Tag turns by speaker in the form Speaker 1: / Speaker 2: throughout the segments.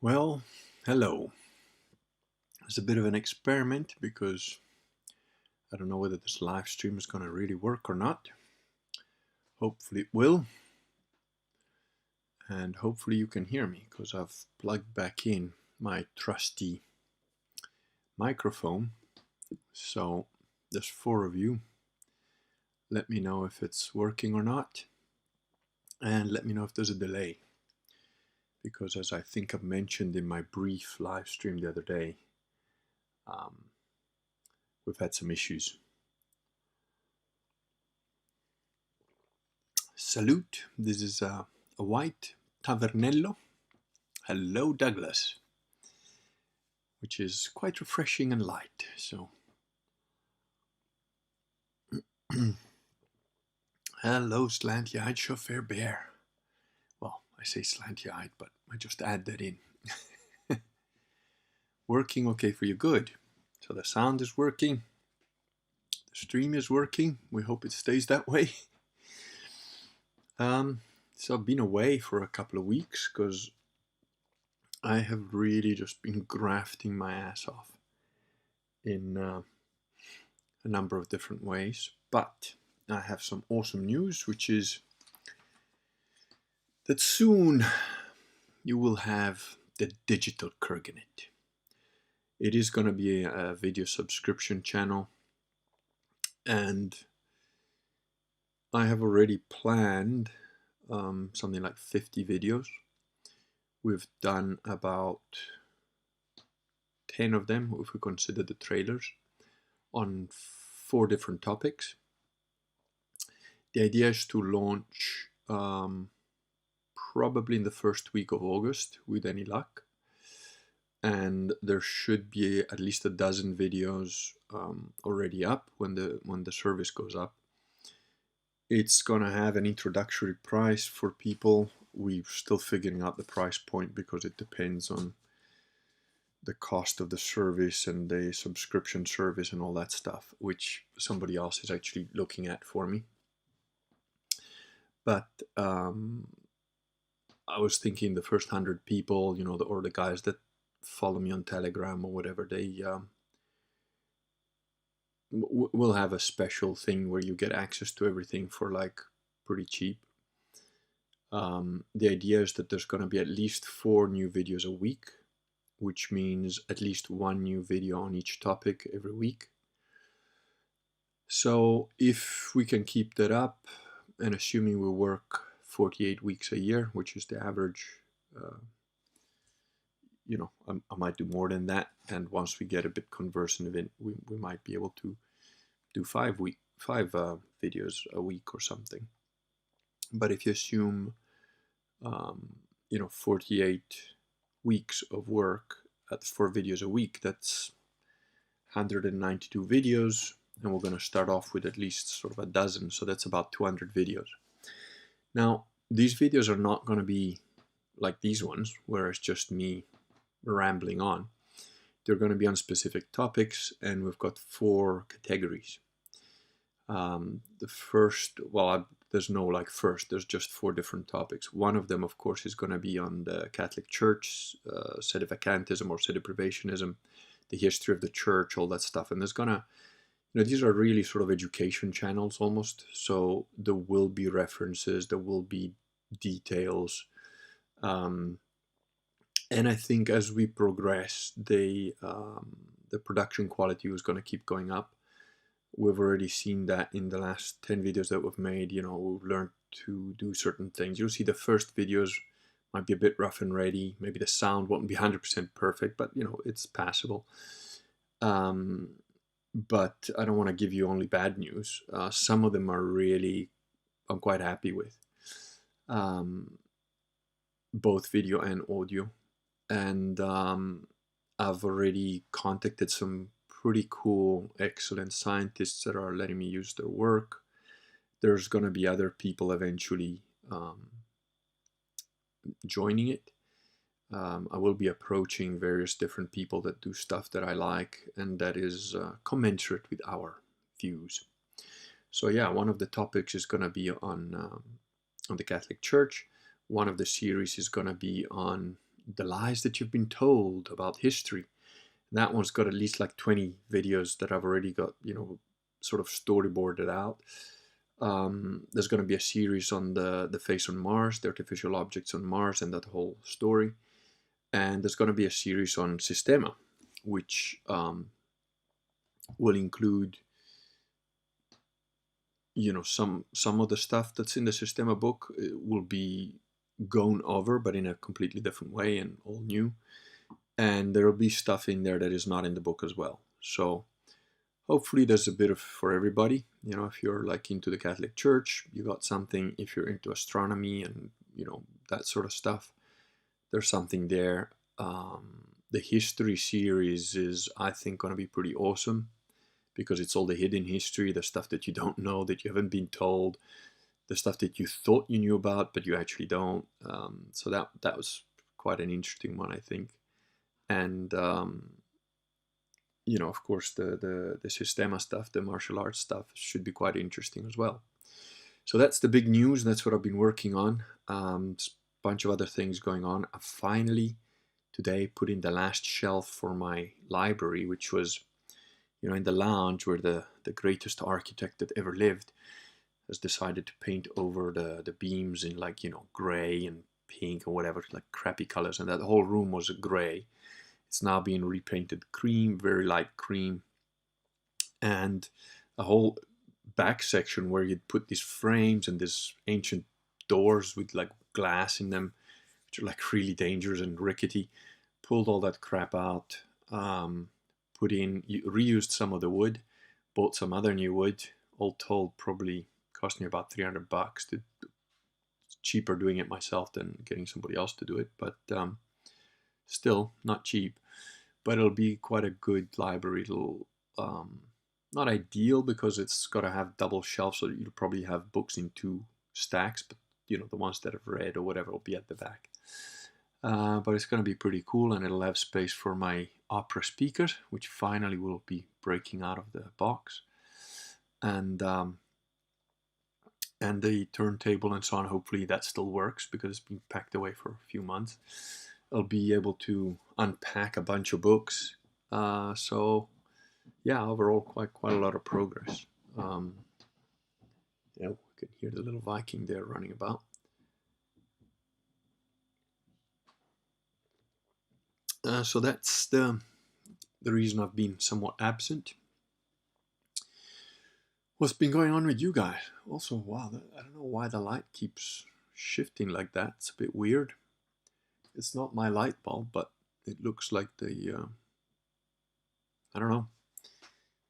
Speaker 1: Well, hello. It's a bit of an experiment because I don't know whether this live stream is going to really work or not. Hopefully it will. And hopefully you can hear me because I've plugged back in my trusty microphone. So there's 4 of you. Let me know if it's working or not. And let me know if there's a delay. Because as I think I've mentioned in my brief live stream the other day, we've had some issues. Salute, this is a white Tavernello. Hello, Douglas, which is quite refreshing and light. So, hello, slanty-eyed chauffeur bear. Well, I say slanty-eyed, but I just add that in. Working okay for you? Good. So the sound is working. The stream is working. We hope it stays that way. So I've been away for a couple of weeks because I have really just been grafting my ass off in a number of different ways. But I have some awesome news, which is that soon you will have the digital Kurganate. It is going to be a video subscription channel, and I have already planned something like 50 videos. We've done about 10 of them, if we consider the trailers, on 4 different topics. The idea is to launch probably in the first week of August with any luck, and there should be at least a dozen videos already up when the service goes up. It's gonna have an introductory price for people. We're still figuring out the price point because it depends on the cost of the service and the subscription service and all that stuff, which somebody else is actually looking at for me. But I was thinking the first 100 people, or the guys that follow me on Telegram or whatever, they will have a special thing where you get access to everything for like pretty cheap. The idea is that there's going to be at least 4 new videos a week, which means at least 1 new video on each topic every week. So if we can keep that up, and assuming we work 48 weeks a year, which is the average, I might do more than that. And once we get a bit conversant of it, we might be able to do 5 videos a week or something. But if you assume, 48 weeks of work at 4 videos a week, that's 192 videos. And we're going to start off with at least sort of a dozen. So that's about 200 videos. Now, these videos are not going to be like these ones, where it's just me rambling on. They're going to be on specific topics, and we've got 4 categories. The first, there's no like first, there's just 4 different topics. One of them, of course, is going to be on the Catholic Church, sedevacantism or sedeprivationism, the history of the church, all that stuff. And there's going to, these are really sort of education channels almost. So there will be references, there will be details. And I think as we progress, the production quality is going to keep going up. We've already seen that in the last 10 videos that we've made. We've learned to do certain things. You'll see the first videos might be a bit rough and ready. Maybe the sound won't be 100% perfect, but it's passable. But I don't want to give you only bad news. Some of them I'm quite happy with, both video and audio. And I've already contacted some pretty cool, excellent scientists that are letting me use their work. There's going to be other people eventually joining it. I will be approaching various different people that do stuff that I like and that is commensurate with our views. So yeah, one of the topics is going to be on the Catholic Church. One of the series is going to be on the lies that you've been told about history. That one's got at least like 20 videos that I've already got, sort of storyboarded out. There's going to be a series on the face on Mars, the artificial objects on Mars, and that whole story. And there's going to be a series on Systema, which will include, some of the stuff that's in the Systema book will be gone over, but in a completely different way and all new. And there will be stuff in there that is not in the book as well. So hopefully there's a bit of for everybody. If you're like into the Catholic Church, you got something. If you're into astronomy and that sort of stuff, there's something there. The history series is, I think, going to be pretty awesome, because it's all the hidden history, the stuff that you don't know, that you haven't been told, the stuff that you thought you knew about but you actually don't. So that was quite an interesting one, I think. And of course, the Systema stuff, the martial arts stuff, should be quite interesting as well. So that's the big news. That's what I've been working on. There's a bunch of other things going on. I finally today put in the last shelf for my library, which was, in the lounge, where the greatest architect that ever lived has decided to paint over the beams in like, gray and pink or whatever, like crappy colors. And that whole room was gray. It's now being repainted cream, very light cream. And a whole back section where you'd put these frames and these ancient doors with like glass in them, which are like really dangerous and rickety. Pulled all that crap out, reused some of the wood, bought some other new wood. All told, probably cost me about $300. It's cheaper doing it myself than getting somebody else to do it, but still not cheap. But it'll be quite a good library. It'll not ideal because it's got to have double shelves, so you'll probably have books in 2 stacks, but the ones that I've read or whatever will be at the back. But it's going to be pretty cool, and it'll have space for my opera speaker, which finally will be breaking out of the box, and the turntable and so on. Hopefully that still works, because it's been packed away for a few months. I'll be able to unpack a bunch of books. So yeah, overall quite a lot of progress. We can hear the little Viking there running about. So that's the reason I've been somewhat absent. What's been going on with you guys? Also, wow, I don't know why the light keeps shifting like that. It's a bit weird. It's not my light bulb, but it looks like the, I don't know,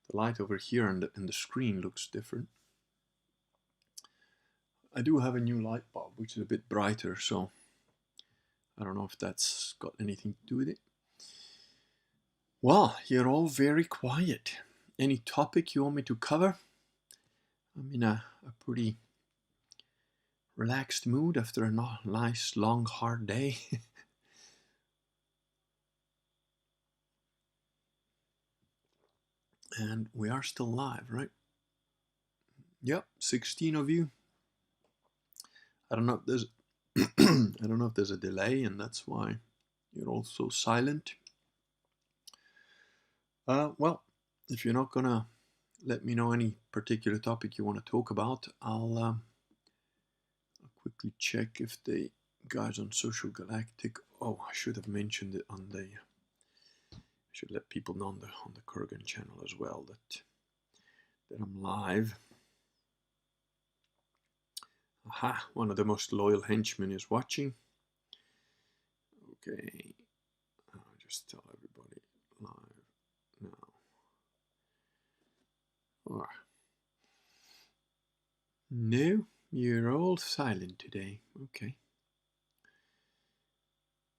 Speaker 1: the light over here and the screen looks different. I do have a new light bulb, which is a bit brighter, so I don't know if that's got anything to do with it. Well, you're all very quiet. Any topic you want me to cover? I'm in a pretty relaxed mood after a nice, long, hard day. And we are still live, right? Yep, 16 of you. I don't know if there's I don't know if there's a delay, and that's why you're all so silent. Well, if you're not gonna let me know any particular topic you want to talk about, I'll quickly check if the guys on Social Galactic. Oh, I should have mentioned it on the. I should let people know on the Kurgan channel as well that I'm live. Aha! One of the most loyal henchmen is watching. Okay, I'll just tell everybody live now. Oh. No, you're all silent today. Okay.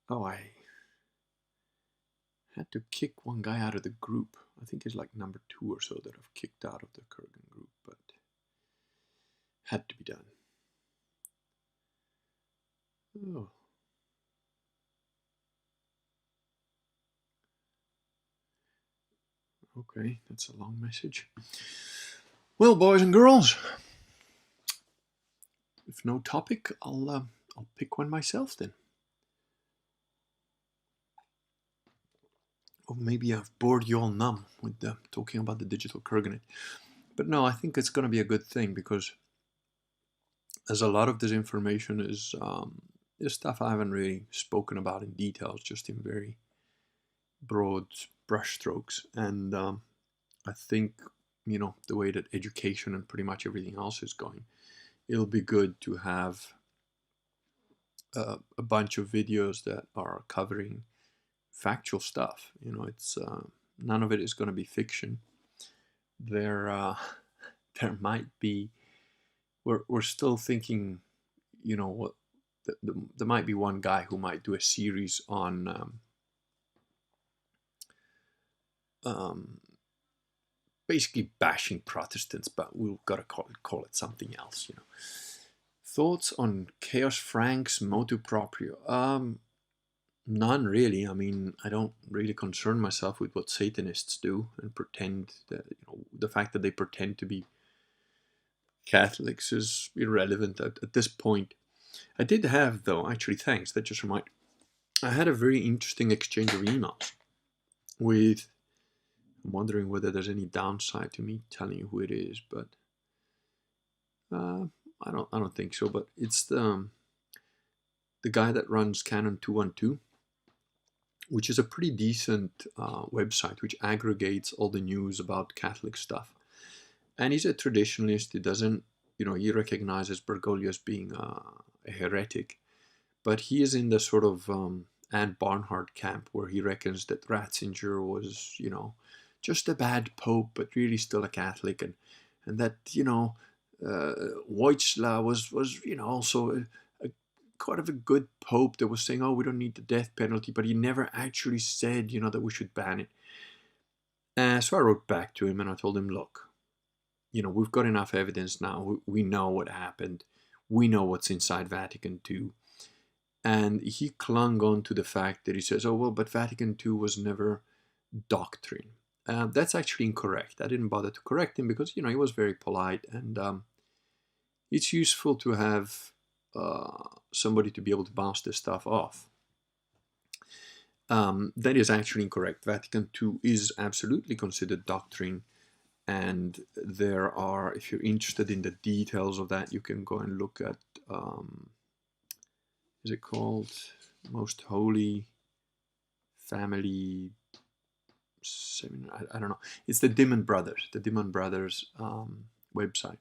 Speaker 1: Oh, I had to kick one guy out of the group. I think it's like number 2 or so that I've kicked out of the Kurgan group, but had to be done. Oh. Okay, that's a long message. Well, boys and girls, if no topic, I'll pick one myself then. or maybe I've bored you all numb with talking about the digital Kurganate. But no, I think it's going to be a good thing, because as a lot of this information is stuff I haven't really spoken about in details, just in very broad brushstrokes. And I think, the way that education and pretty much everything else is going, it'll be good to have a bunch of videos that are covering factual stuff. It's none of it is going to be fiction. There might be. We're still thinking, what there might be one guy who might do a series on basically bashing Protestants, but we've got to call it something else. Thoughts on Chaos Frank's motu proprio? None really. I mean, I don't really concern myself with what Satanists do and pretend that, the fact that they pretend to be Catholics is irrelevant at this point. I did have, though, actually, thanks, that just reminded, I had a very interesting exchange of emails with, I'm wondering whether there's any downside to me telling you who it is, but I don't think so. But it's the guy that runs Canon 212, which is a pretty decent website which aggregates all the news about Catholic stuff. And he's a traditionalist. He doesn't, he recognizes Bergoglio as being a heretic, but he is in the sort of Anne Barnhart camp, where he reckons that Ratzinger was, just a bad pope, but really still a Catholic, and that, Wojtyla was also quite of a good pope that was saying, oh, we don't need the death penalty, but he never actually said, that we should ban it. So I wrote back to him and I told him, look, we've got enough evidence now. We know what happened. We know what's inside Vatican II. And he clung on to the fact that he says, oh, well, but Vatican II was never doctrine. That's actually incorrect. I didn't bother to correct him because, he was very polite. And it's useful to have somebody to be able to bounce this stuff off. That is actually incorrect. Vatican II is absolutely considered doctrine. And there are, if you're interested in the details of that, you can go and look at, is it called Most Holy Family Seminar? I don't know. It's the Dimon Brothers, website.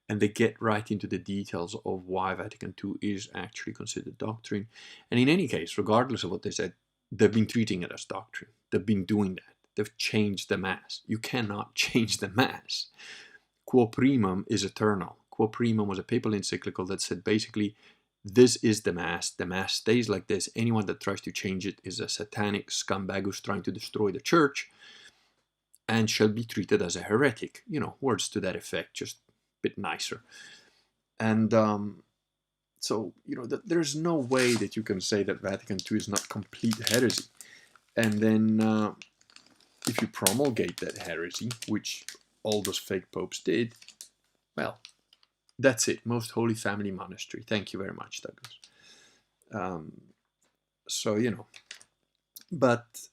Speaker 1: And they get right into the details of why Vatican II is actually considered doctrine. And in any case, regardless of what they said, they've been treating it as doctrine. They've been doing that. They've changed the Mass. You cannot change the Mass. Quo Primum is eternal. Quo Primum was a papal encyclical that said basically, this is the Mass. The Mass stays like this. Anyone that tries to change it is a satanic scumbag who's trying to destroy the Church and shall be treated as a heretic. Words to that effect, just a bit nicer. And so, there's no way that you can say that Vatican II is not complete heresy. And then if you promulgate that heresy, which all those fake popes did, well, that's it. Most Holy Family Monastery. Thank you very much, Douglas. So, but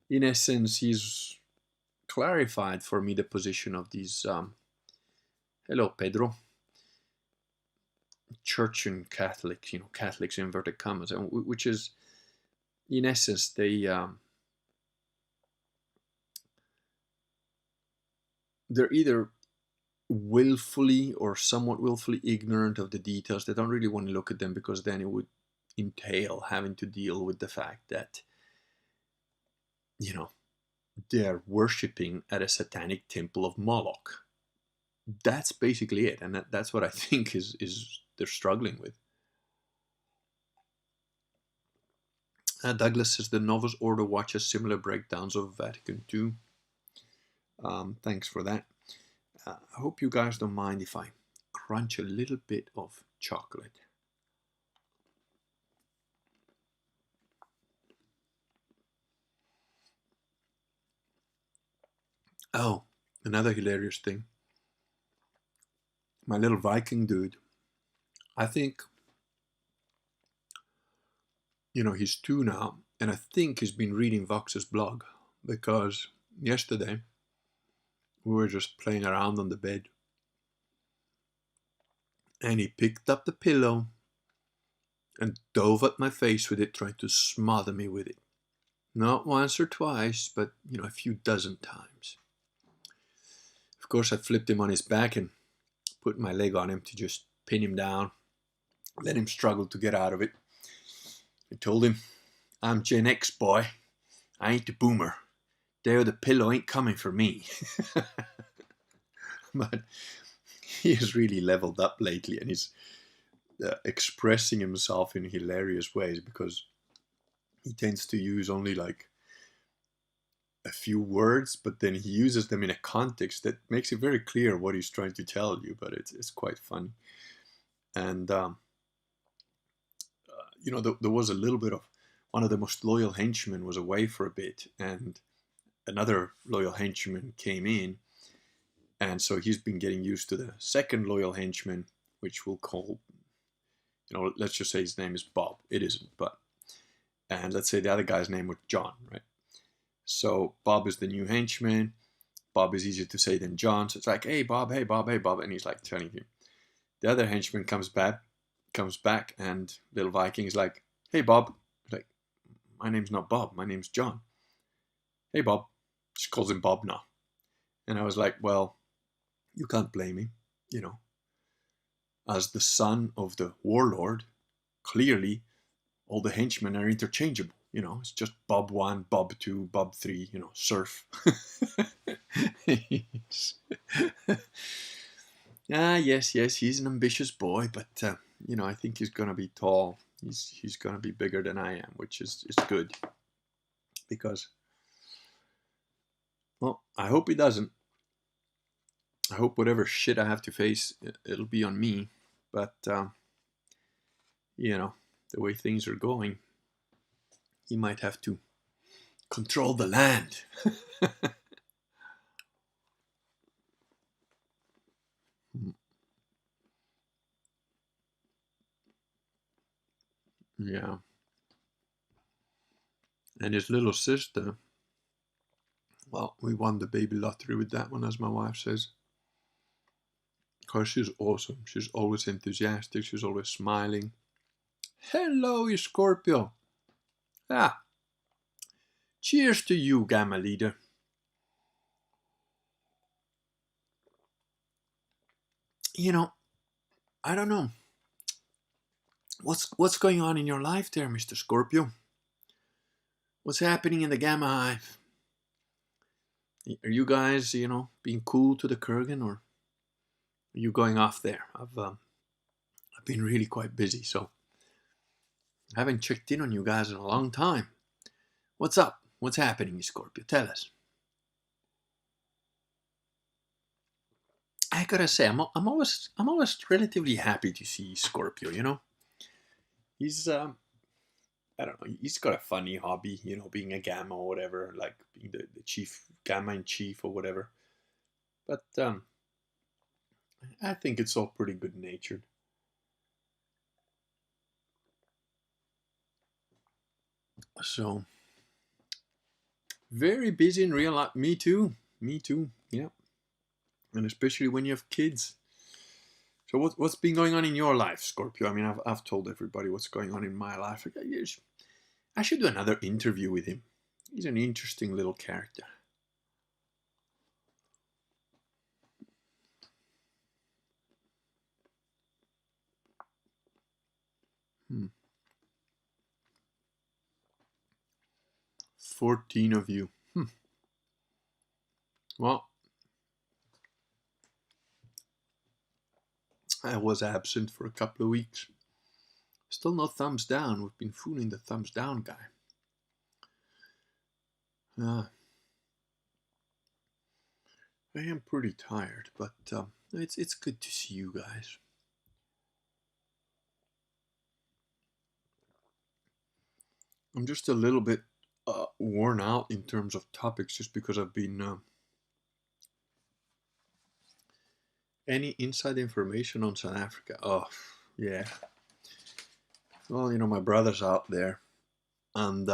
Speaker 1: in essence, he's clarified for me the position of these, hello, Pedro, Church and Catholics, Catholics in inverted commas, which is, in essence, they're either willfully or somewhat willfully ignorant of the details. They don't really want to look at them, because then it would entail having to deal with the fact that, they're worshipping at a satanic temple of Moloch. That's basically it. And that's what I think is they're struggling with. Douglas says the Novus Ordo watches similar breakdowns of Vatican II. Thanks for that. I hope you guys don't mind if I crunch a little bit of chocolate. Oh, another hilarious thing. My little Viking dude, I think you know, he's 2 now, and I think he's been reading Vox's blog, because yesterday we were just playing around on the bed and he picked up the pillow and dove at my face with it, trying to smother me with it. Not once or twice, but, you know, a few dozen times. Of course, I flipped him on his back and put my leg on him to just pin him down, let him struggle to get out of it. I told him, I'm Gen X, boy. I ain't the boomer. There, the pillow ain't coming for me. But he has really leveled up lately, and he's expressing himself in hilarious ways, because he tends to use only like a few words, but then he uses them in a context that makes it very clear what he's trying to tell you, but it's quite funny. And you know, there was a little bit of, one of the most loyal henchmen was away for a bit, and another loyal henchman came in, and so he's been getting used to the second loyal henchman, which we'll call, you know, let's just say his name is Bob. It isn't, but, and let's say the other guy's name was John, right? So Bob is the new henchman. Bob is easier to say than John, so it's like, hey Bob, hey Bob, hey Bob, and he's like telling him. The other henchman comes back, and little Viking is like, hey Bob. Like, my name's not Bob, my name's John. Hey Bob. She calls him Bob now. And I was like, well, you can't blame me, you know. As the son of the warlord, clearly all the henchmen are interchangeable. You know, it's just Bob 1, Bob 2, Bob 3, you know, surf. Yes, he's an ambitious boy, but, you know, I think he's going to be tall. He's going to be bigger than I am, which is good. Because, well, I hope he doesn't. I hope whatever shit I have to face, it'll be on me. But, you know, the way things are going, he might have to control the land. Yeah. And his little sister, well, we won the baby lottery with that one, as my wife says. Because she's awesome. She's always enthusiastic. She's always smiling. Hello, Scorpio. Ah. Cheers to you, Gamma Leader. You know, I don't know. What's going on in your life there, Mr. Scorpio? What's happening in the Gamma Hive? Are you guys, you know, being cool to the Kurgan, or are you going off there? I've been really quite busy, so I haven't checked in on you guys in a long time. What's up? What's happening, Scorpio? Tell us. I gotta say, I'm always relatively happy to see Scorpio. You know, he's I don't know, he's got a funny hobby. You know, being a gamma or whatever, like being the chief gamma in chief or whatever. But I think it's all pretty good natured. So very busy in real life. Me too. Me too. Yeah. And especially when you have kids. So what's been going on in your life, Scorpio? I mean, I've told everybody what's going on in my life. I should do another interview with him. He's an interesting little character. 14 of you. Well, I was absent for a couple of weeks. Still no thumbs down. We've been fooling the thumbs down guy. I am pretty tired, but it's good to see you guys. I'm just a little bit worn out in terms of topics, just because I've been any inside information on South Africa. Oh, yeah. Well, you know, my brother's out there. and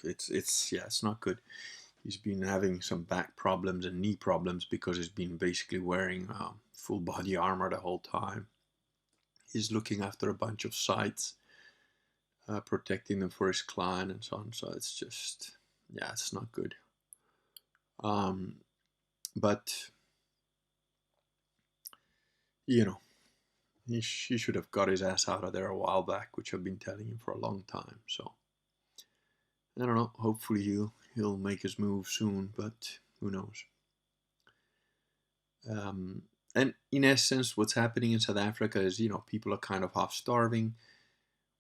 Speaker 1: it's not good. He's been having some back problems and knee problems because he's been basically wearing full body armor the whole time. He's looking after a bunch of sites, protecting them for his clan and so on. So it's just, yeah, it's not good. But you know, he should have got his ass out of there a while back, which I've been telling him for a long time. So I don't know. Hopefully he'll make his move soon, but who knows? And in essence, what's happening in South Africa is, people are kind of half starving.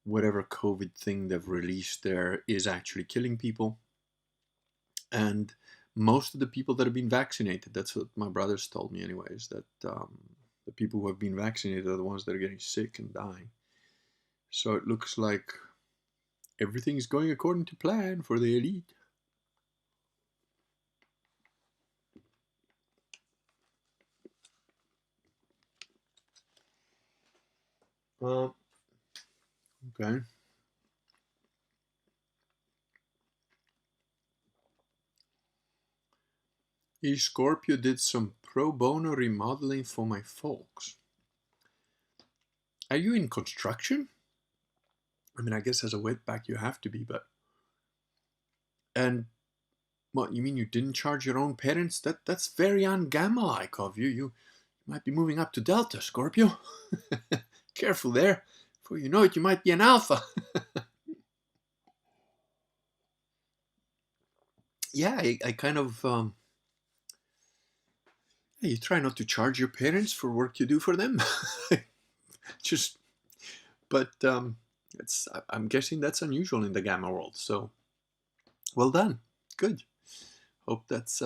Speaker 1: Whatever COVID thing they've released there is actually killing people. And most of the people that have been vaccinated, that's what my brothers told me anyways, that the people who have been vaccinated are the ones that are getting sick and dying. So it looks like everything's going according to plan for the elite. Okay. Scorpio did some pro bono remodeling for my folks. Are you in construction? I mean, I guess as a wetback you have to be, but... And what, you mean you didn't charge your own parents? That's very un-Gamma-like of you. You might be moving up to Delta, Scorpio. Careful there. Before you know it, you might be an Alpha. Yeah, I kind of... you try not to charge your parents for work you do for them. Just... But I'm guessing that's unusual in the Gamma world. So, well done. Good. Hope that's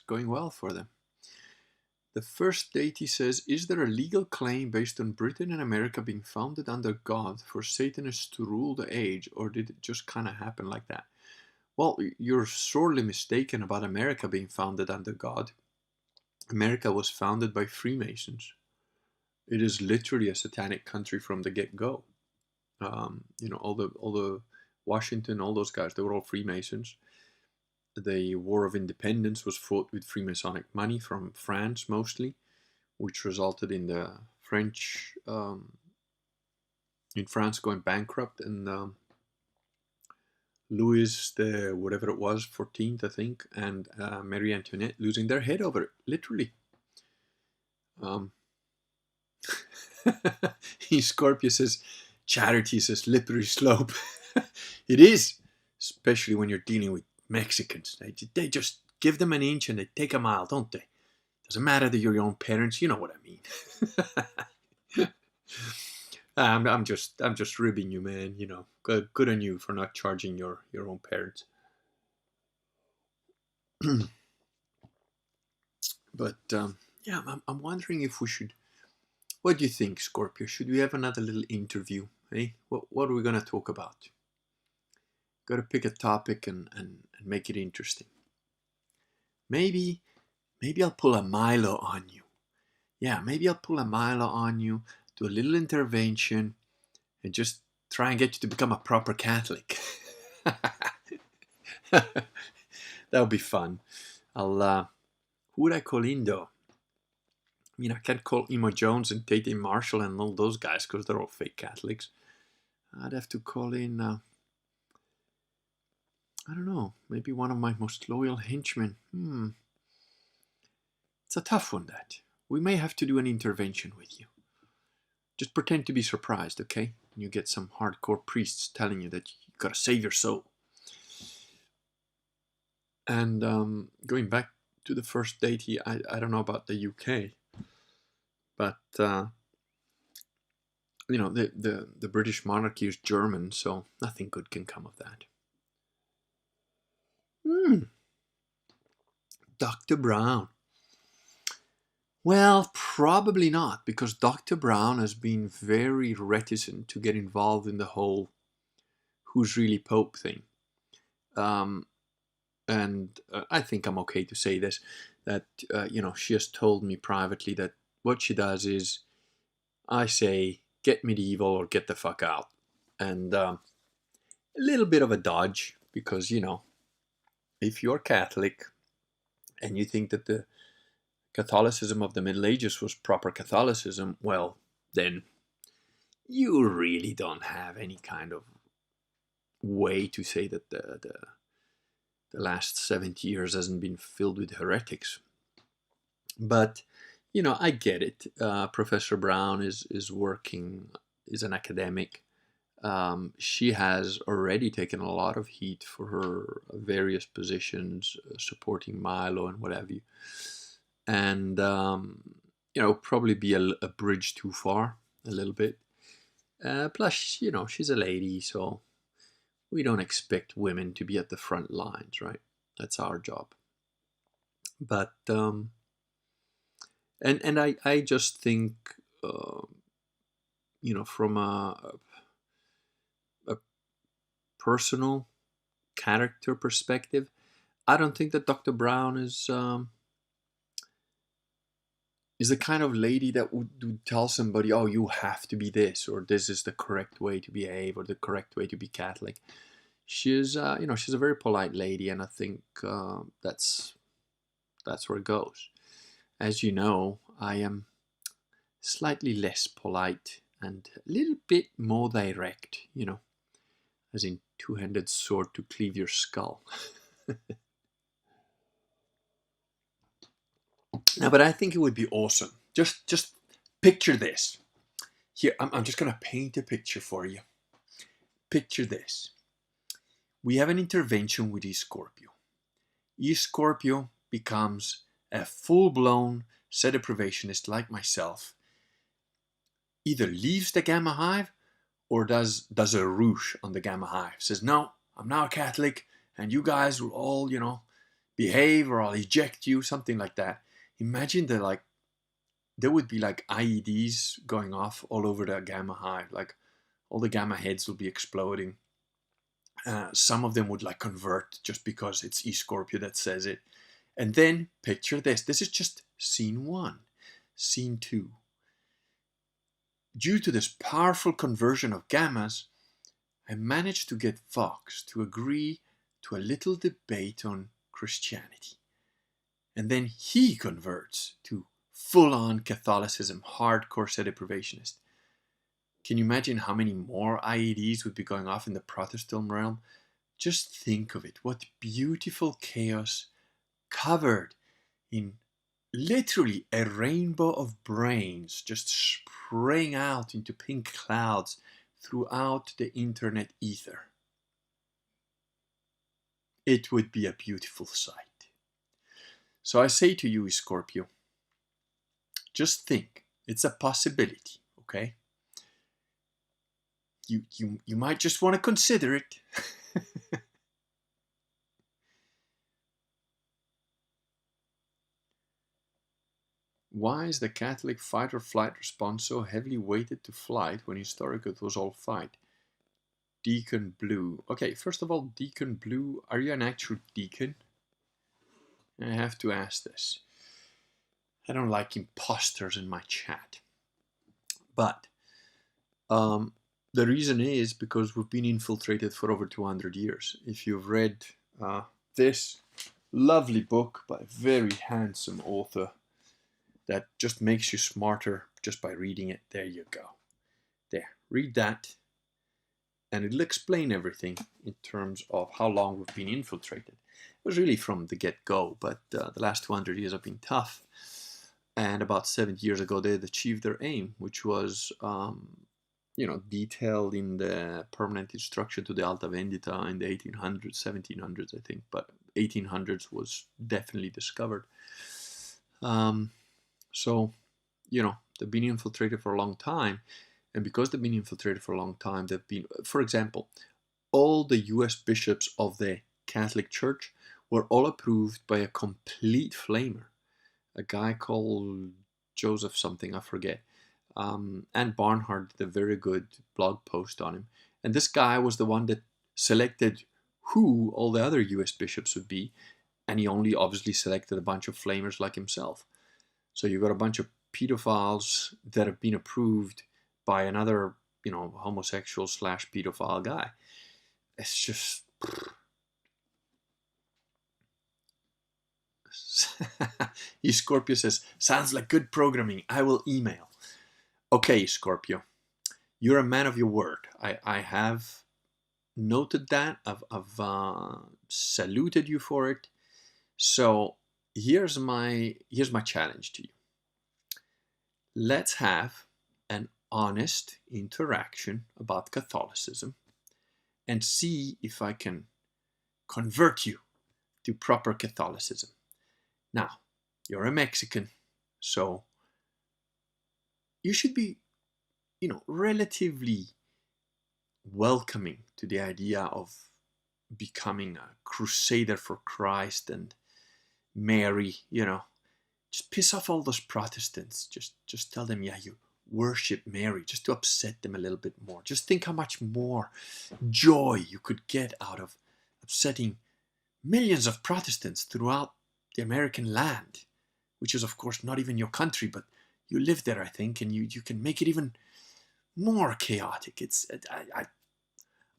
Speaker 1: going well for them. The first deity says, is there a legal claim based on Britain and America being founded under God for Satanists to rule the age, or did it just kind of happen like that? Well, you're sorely mistaken about America being founded under God. America was founded by Freemasons. It is literally a satanic country from the get-go. All the Washington, all those guys, they were all Freemasons. The War of Independence was fought with Freemasonic money from France mostly, which resulted in the French, in France going bankrupt, and Louis the whatever it was, 14th I think, and Marie Antoinette losing their head over it, literally. Scorpio says, charity is a slippery slope. It is, especially when you're dealing with Mexicans. They just give them an inch and they take a mile, don't they? Doesn't matter that you're your own parents. You know what I mean. I'm just ribbing you, man. Good on you for not charging your own parents. But yeah, I'm wondering if we should. What do you think, Scorpio? Should we have another little interview? Hey, what are we gonna talk about? Got to pick a topic and make it interesting. Maybe I'll pull a Milo on you. Yeah, maybe I'll pull a Milo on you, do a little intervention, and just try and get you to become a proper Catholic. That would be fun. Who would I call in though? I mean, I can't call Emo Jones and Tate Marshall and all those guys because they're all fake Catholics. I'd have to call in, I don't know, maybe one of my most loyal henchmen. It's a tough one, that. We may have to do an intervention with you. Just pretend to be surprised, okay? You get some hardcore priests telling you that you gotta save your soul. And going back to the first deity, I don't know about the UK, but the British monarchy is German, so nothing good can come of that. Dr. Brown. Well, probably not, because Dr. Brown has been very reticent to get involved in the whole who's really Pope thing. And I think I'm okay to say this, that, she has told me privately that what she does is, I say, get medieval or get the fuck out. And a little bit of a dodge, because, if you're Catholic and you think that the Catholicism of the Middle Ages was proper Catholicism, well, then you really don't have any kind of way to say that the last 70 years hasn't been filled with heretics. But, I get it. Professor Brown is working, is an academic. She has already taken a lot of heat for her various positions, supporting Milo and what have you. And, probably be a bridge too far, a little bit. Plus, she's a lady, so we don't expect women to be at the front lines, right? That's our job. But, and I just think, from a personal character perspective, I don't think that Dr. Brown is the kind of lady that would tell somebody, oh, you have to be this, or this is the correct way to behave, or the correct way to be Catholic. She's, she's a very polite lady, and I think that's where it goes. As you know, I am slightly less polite and a little bit more direct, as in two-handed sword to cleave your skull. Now, but I think it would be awesome. Just picture this. Here, I'm just going to paint a picture for you. Picture this. We have an intervention with E-Scorpio. E-Scorpio becomes a full-blown set deprivationist like myself. Either leaves the Gamma Hive or does a rouge on the Gamma Hive. Says, no, I'm now a Catholic and you guys will all, behave or I'll eject you, something like that. Imagine there would be like IEDs going off all over the Gamma Hive. Like all the Gamma heads will be exploding. Some of them would convert just because it's E-Scorpio that says it. And then picture this. This is just scene 1. Scene 2. Due to this powerful conversion of gammas, I managed to get Vox to agree to a little debate on Christianity. And then he converts to full-on Catholicism, hardcore set deprivationist. Can you imagine how many more IEDs would be going off in the Protestant realm? Just think of it. What beautiful chaos covered in literally a rainbow of brains just spraying out into pink clouds throughout the internet ether. It would be a beautiful sight. So I say to you, Scorpio, just think. It's a possibility, okay? You might just want to consider it. Why is the Catholic fight or flight response so heavily weighted to flight when historically it was all fight? Deacon Blue. Okay, first of all, Deacon Blue, are you an actual deacon? I have to ask this. I don't like imposters in my chat. But the reason is because we've been infiltrated for over 200 years. If you've read this lovely book by a very handsome author that just makes you smarter just by reading it, there you go. There, read that, and it'll explain everything in terms of how long we've been infiltrated. It was really from the get-go, but the last 200 years have been tough. And about 70 years ago, they had achieved their aim, which was, detailed in the permanent instruction to the Alta Vendita in the 1800s, 1700s, I think. But 1800s was definitely discovered. So, they've been infiltrated for a long time. And because they've been infiltrated for a long time, they've been, for example, all the US bishops of the Catholic Church were all approved by a complete flamer. A guy called Joseph something, I forget. And Barnhart did a very good blog post on him. And this guy was the one that selected who all the other US bishops would be. And he only obviously selected a bunch of flamers like himself. So you got a bunch of pedophiles that have been approved by another, homosexual / pedophile guy. It's just... Scorpio says, sounds like good programming. I will email. Okay, Scorpio, you're a man of your word. I have noted that. I've saluted you for it. So here's my challenge to you. Let's have an honest interaction about Catholicism and see if I can convert you to proper Catholicism. Now, you're a Mexican, so you should be, relatively welcoming to the idea of becoming a crusader for Christ and Mary, Just piss off all those Protestants. Just tell them, yeah, you worship Mary, just to upset them a little bit more. Just think how much more joy you could get out of upsetting millions of Protestants throughout the American land, which is, of course, not even your country, but you live there, I think, and you can make it even more chaotic.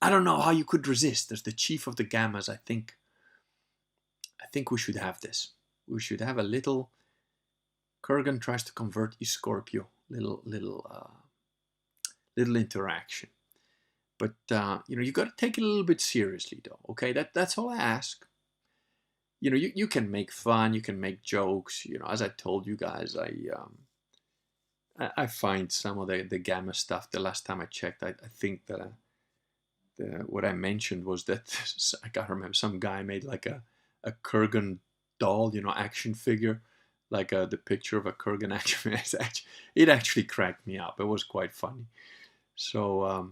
Speaker 1: I don't know how you could resist. As the chief of the Gammas, I think we should have this. We should have a little... Kurgan tries to convert Scorpio. Little interaction. But, you got to take it a little bit seriously, though, okay? That's all I ask. You can make fun, you can make jokes. As I told you guys, I find some of the Gamma stuff. The last time I checked, I think that what I mentioned was that I can't remember, some guy made like a Kurgan doll, action figure, like the picture of a Kurgan action. It actually cracked me up. It was quite funny. So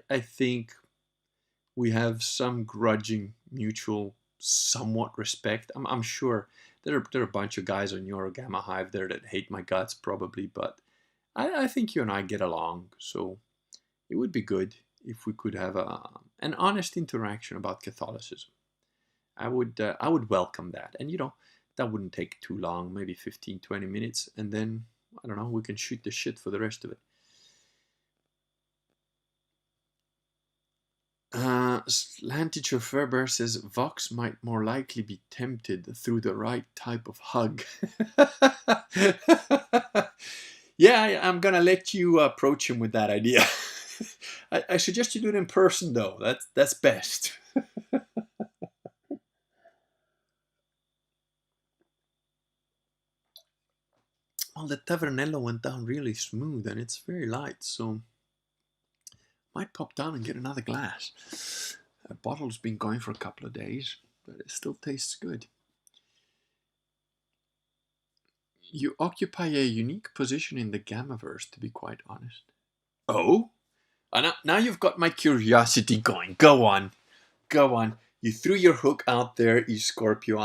Speaker 1: I think we have some grudging mutual somewhat respect. I'm sure there are a bunch of guys on your Gamma Hive there that hate my guts probably, but I think you and I get along, so it would be good if we could have an honest interaction about Catholicism. I would welcome that, and that wouldn't take too long, maybe 15-20 minutes, and then I don't know, we can shoot the shit for the rest of it. Slanty Chauffeur says Vox might more likely be tempted through the right type of hug. Yeah, I'm gonna let you approach him with that idea. I suggest you do it in person, though. That's best. Well, the Tavernello went down really smooth, and it's very light, so might pop down and get another glass. A bottle's been going for a couple of days, but it still tastes good. You occupy a unique position in the Gammaverse, to be quite honest. Oh? Now you've got my curiosity going. Go on. You threw your hook out there, Scorpio.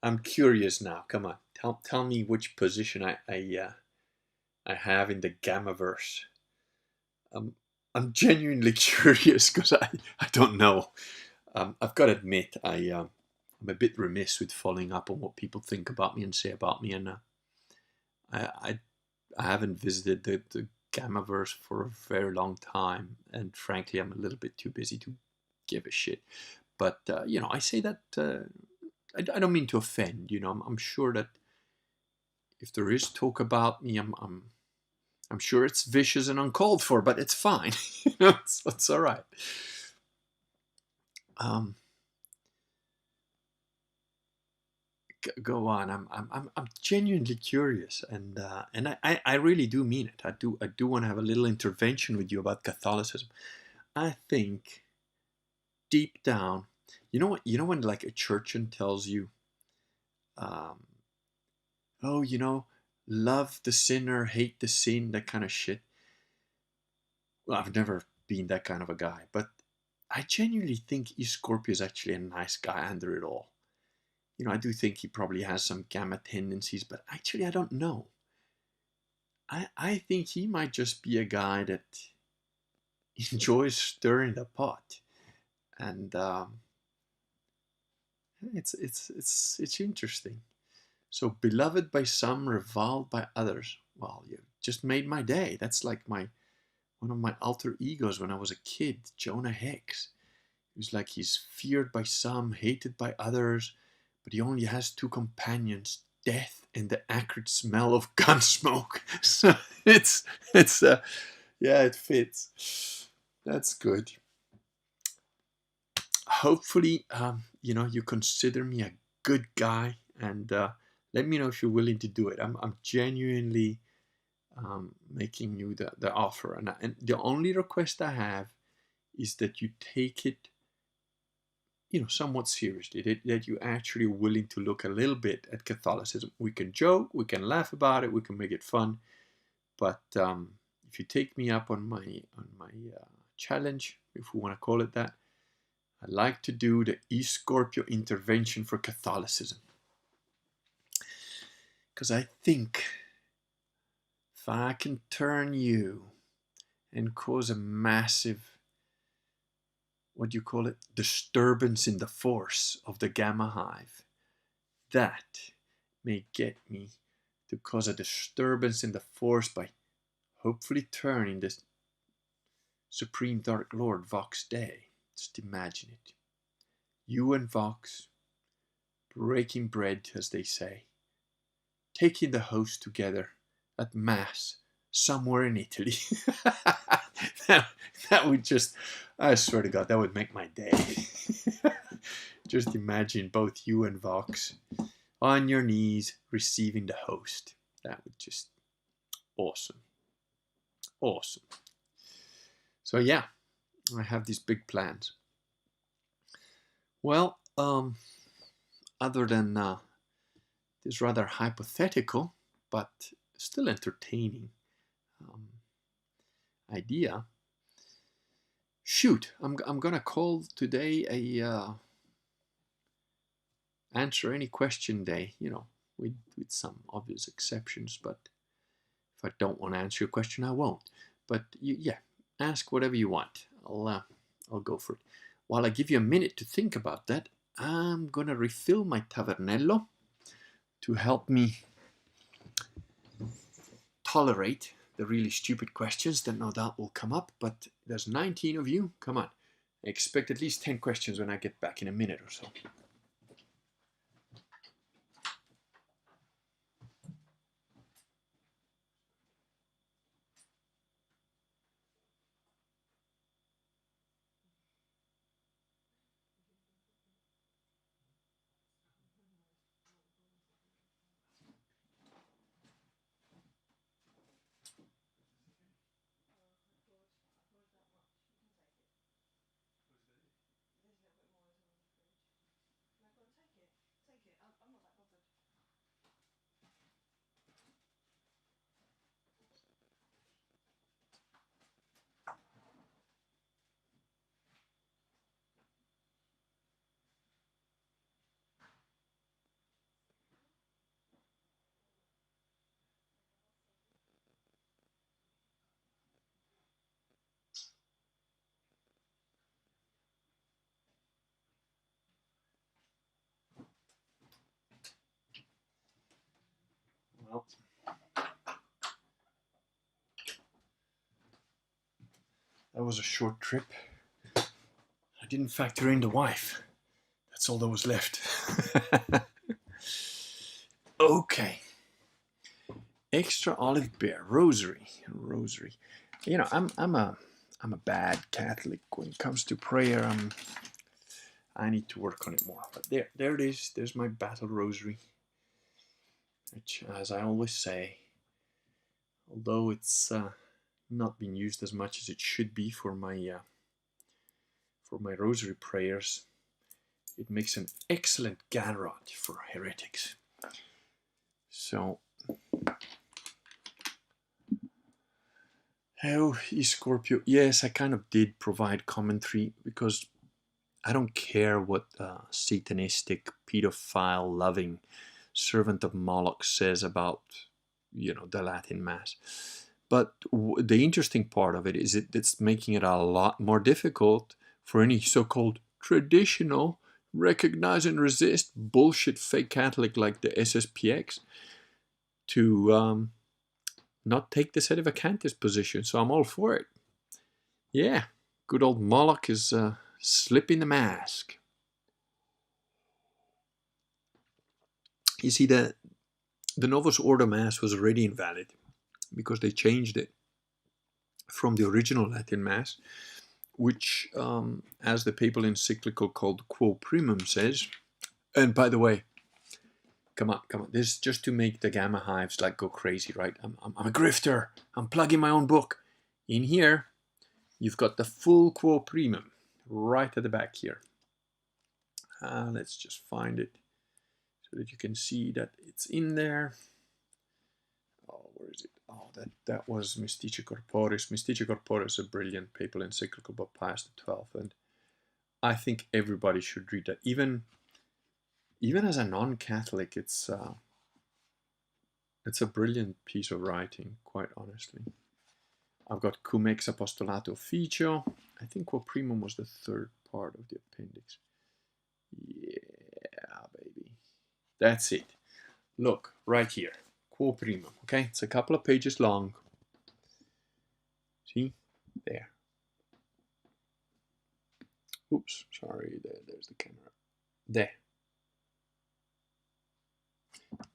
Speaker 1: I'm curious now. Come on. Tell me which position I have in the Gammaverse. I'm genuinely curious because I don't know. I've got to admit, I'm a bit remiss with following up on what people think about me and say about me, and I haven't visited the Gammaverse for a very long time, and frankly, I'm a little bit too busy to give a shit. But I say that I don't mean to offend. I'm sure that if there is talk about me, I'm sure it's vicious and uncalled for, but it's fine. It's all right. Go on. I'm genuinely curious, and I really do mean it. I do want to have a little intervention with you about Catholicism. I think deep down, when like a churchian tells you, love the sinner, hate the sin, that kind of shit. Well, I've never been that kind of a guy, but I genuinely think Scorpio is actually a nice guy under it all. I do think he probably has some Gamma tendencies, but actually I don't know. I think he might just be a guy that enjoys stirring the pot, and it's interesting. So, beloved by some, reviled by others. Well, you just made my day. That's like one of my alter egos when I was a kid, Jonah Hex. It was like he's feared by some, hated by others, but he only has two companions, death and the acrid smell of gun smoke. So yeah, it fits. That's good. Hopefully, you consider me a good guy, and let me know if you're willing to do it. I'm genuinely making you the offer, and the only request I have is that you take it, somewhat seriously. That you're actually willing to look a little bit at Catholicism. We can joke, we can laugh about it, we can make it fun, but if you take me up on my challenge, if we want to call it that, I like to do the E-Scorpio intervention for Catholicism. Because I think if I can turn you and cause a massive, what do you call it, disturbance in the force of the gamma hive, that may get me to cause a disturbance in the force by hopefully turning this Supreme Dark Lord Vox Day. Just imagine it. You and Vox breaking bread, as they say, taking the host together at Mass somewhere in Italy. that would just, I swear to God, that would make my day. Just imagine both you and Vox on your knees receiving the host. That would just, awesome. Awesome. So yeah, I have these big plans. Well, other than this rather hypothetical but still entertaining idea, shoot, I'm gonna call today a answer any question day, with some obvious exceptions, but if I don't want to answer your question, I won't. But yeah, ask whatever you want. I'll go for it. While I give you a minute to think about that, I'm gonna refill my Tavernello to help me tolerate the really stupid questions that no doubt will come up. But there's 19 of you. Come on. I expect at least 10 questions when I get back in a minute or so. Well, that was a short trip. I didn't factor in the wife. That's all that was left. Okay. Extra olive bear rosary. I'm a bad Catholic when it comes to prayer. I need to work on it more. But there it is. There's my battle rosary, which, as I always say, although it's not been used as much as it should be for my rosary prayers, it makes an excellent garrote for heretics. So, oh, E-Scorpio. Yes, I kind of did provide commentary because I don't care what satanistic, pedophile-loving servant of Moloch says about, the Latin Mass. But the interesting part of it is it's making it a lot more difficult for any so-called traditional, recognize and resist bullshit fake Catholic like the SSPX to not take the sedevacantist position, so I'm all for it. Yeah, good old Moloch is slipping the mask. You see, the Novus Ordo Mass was already invalid because they changed it from the original Latin Mass, which, as the papal encyclical called Quo Primum says, and by the way, come on, this is just to make the Gamma hives like go crazy, right? I'm a grifter, I'm plugging my own book. In here, you've got the full Quo Primum right at the back here. Let's just find it so that you can see that it's in there. Oh, where is it? Oh, that was Mysticia Corporis. Mysticia Corporis is a brilliant papal encyclical by Pius XII, and I think everybody should read that. Even as a non-Catholic, it's a brilliant piece of writing, quite honestly. I've got Cum ex Apostolato Officio. I think Quo Primum was the third part of the appendix. Yeah, baby. That's it. Look, right here. Quo Primum, okay? It's a couple of pages long. See? There. Oops, sorry, there's the camera. There.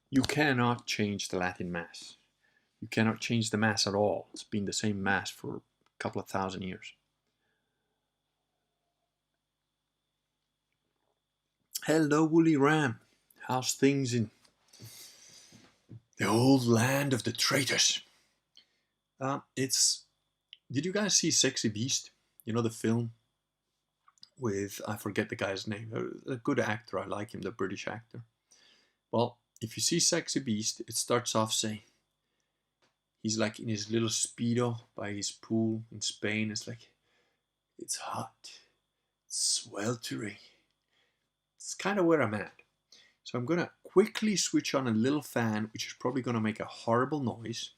Speaker 1: You cannot change the Latin Mass. You cannot change the Mass at all. It's been the same Mass for a couple of thousand years. Hello, Woolly Ram. How's things in the old land of the traitors? Did you guys see Sexy Beast? You know the film with, I forget the guy's name, a good actor, I like him, the British actor. Well, if you see Sexy Beast, it starts off saying, he's like in his little Speedo by his pool in Spain. It's like, it's hot, it's sweltering. It's kind of where I'm at. So I'm going to quickly switch on a little fan, which is probably going to make a horrible noise.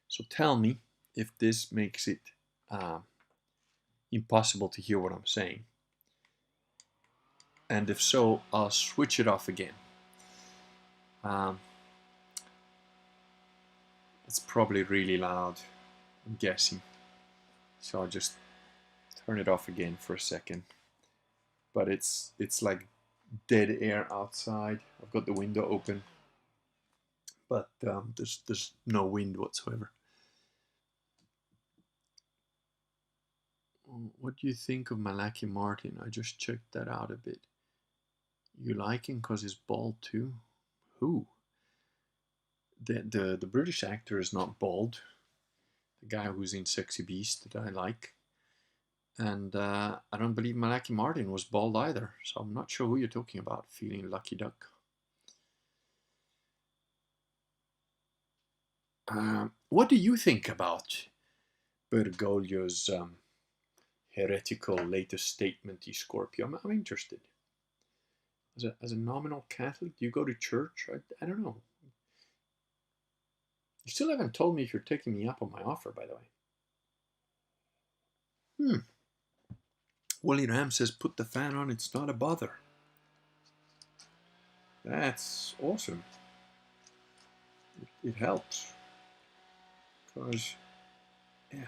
Speaker 1: So tell me if this makes it impossible to hear what I'm saying. And if so, I'll switch it off again. It's probably really loud, I'm guessing. So I'll just turn it off again for a second. But it's like dead air outside. I've got the window open, but there's no wind whatsoever. What do you think of Malachi Martin? I just checked that out a bit. You like him because he's bald too? Who? The British actor is not bald. The guy who's in Sexy Beast that I like. And I don't believe Malachi Martin was bald either. So I'm not sure who you're talking about, feeling lucky duck. What do you think about Bergoglio's heretical latest statement, E Scorpio? I'm interested. As a nominal Catholic, do you go to church? I don't know. You still haven't told me if you're taking me up on my offer, by the way. Wally Ram says, put the fan on, it's not a bother. That's awesome. It helps. Because, yeah.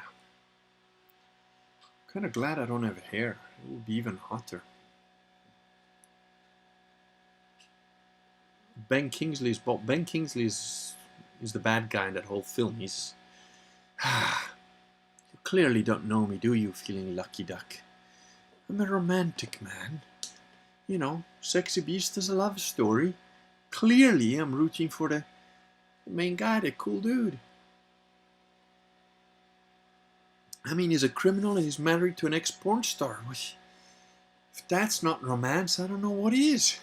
Speaker 1: I'm kind of glad I don't have hair. It would be even hotter. Ben Kingsley is the bad guy in that whole film. He's... You clearly don't know me, do you, feeling lucky duck? I'm a romantic man. You know, Sexy Beast is a love story. Clearly, I'm rooting for the main guy, the cool dude. I mean, he's a criminal and he's married to an ex-porn star. If that's not romance, I don't know what is.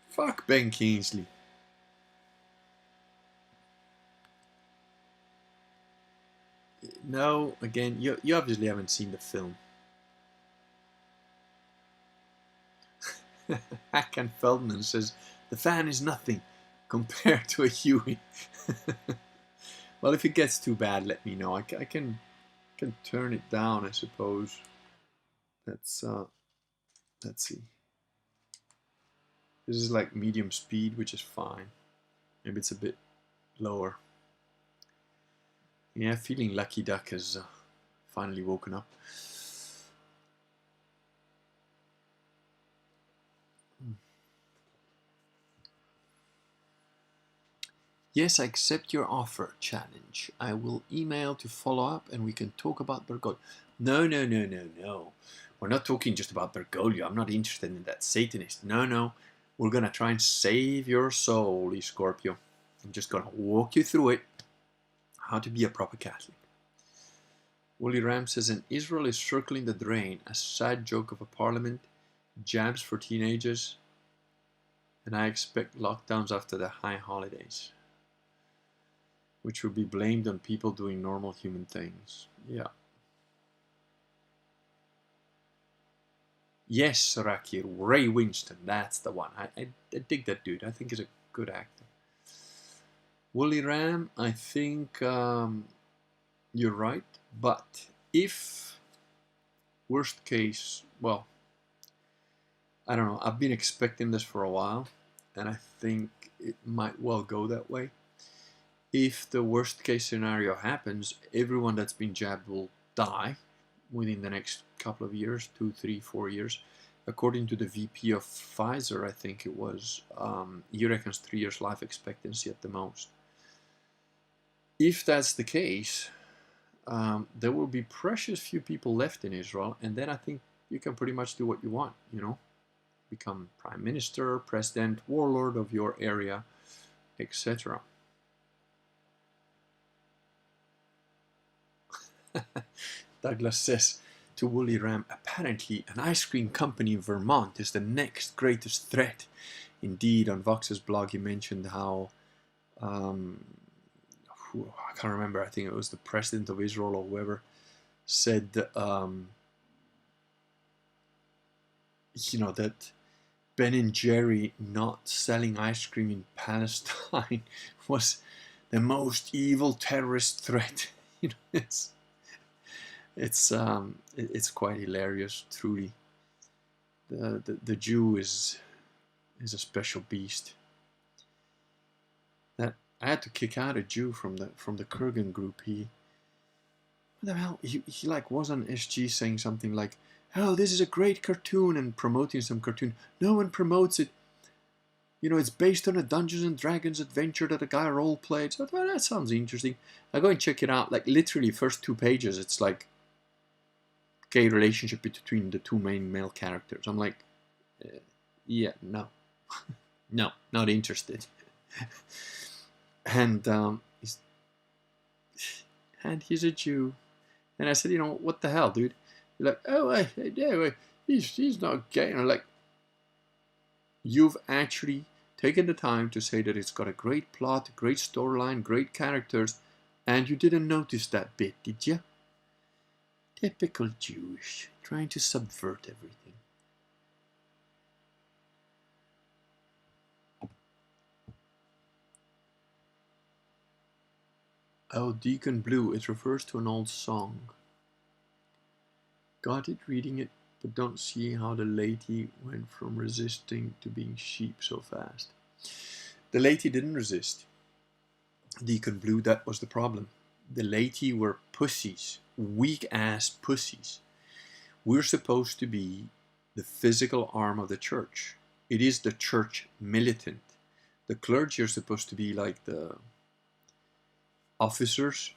Speaker 1: Fuck Ben Kingsley. No, again, you obviously haven't seen the film. Hakan Feldman says, the fan is nothing compared to a Huey. Well, if it gets too bad, let me know. I can turn it down, I suppose. Let's see. This is like medium speed, which is fine. Maybe it's a bit lower. Yeah, feeling Lucky Duck has finally woken up. Yes, I accept your offer. Challenge. I will email to follow up and we can talk about Bergoglio. No, no, no, no, no. We're not talking just about Bergoglio. I'm not interested in that Satanist. No, no. We're going to try and save your soul, Scorpio. I'm just going to walk you through it. How to be a proper Catholic. Wooly Ram says, and Israel is circling the drain. A sad joke of a parliament. Jabs for teenagers. And I expect lockdowns after the high holidays, which will be blamed on people doing normal human things. Yeah. Yes, Saraki, Ray Winston, that's the one. I dig that dude. I think he's a good actor. Wooly Ram, I think you're right. But if, worst case, well, I don't know. I've been expecting this for a while, and I think it might well go that way. If the worst case scenario happens, everyone that's been jabbed will die within the next couple of years, 2, 3, 4 years. According to the VP of Pfizer, I think it was, he reckons 3 years life expectancy at the most. If that's the case, there will be precious few people left in Israel, and then I think you can pretty much do what you want, you know, become prime minister, president, warlord of your area, etc. Douglas says to Wooly Ram, apparently an ice cream company in Vermont is the next greatest threat. Indeed, on Vox's blog he mentioned how, I can't remember, I think it was the president of Israel or whoever, said, you know, that Ben and Jerry not selling ice cream in Palestine was the most evil terrorist threat. You know, it's quite hilarious, truly. The Jew is a special beast. That I had to kick out a Jew from the Kurgan group. What the hell? He like was on SG saying something like, "Oh, this is a great cartoon," and promoting some cartoon. No one promotes it. You know, it's based on a Dungeons and Dragons adventure that a guy role played. So I thought, that sounds interesting. I go and check it out. Like literally, first 2 pages, it's like gay relationship between the 2 main male characters. I'm like, yeah, no, no, not interested. And he's a Jew, and I said, you know, what the hell, dude? You're like, oh, yeah, he's not gay. And I'm like, you've actually taken the time to say that it's got a great plot, great storyline, great characters, and you didn't notice that bit, did you? Typical Jewish, trying to subvert everything. Oh, Deacon Blue, it refers to an old song. Got it, reading it, but don't see how the laity went from resisting to being sheep so fast. The laity didn't resist. Deacon Blue, that was the problem. The laity were pussies, weak-ass pussies. We're supposed to be the physical arm of the church. It is the church militant. The clergy are supposed to be like the officers.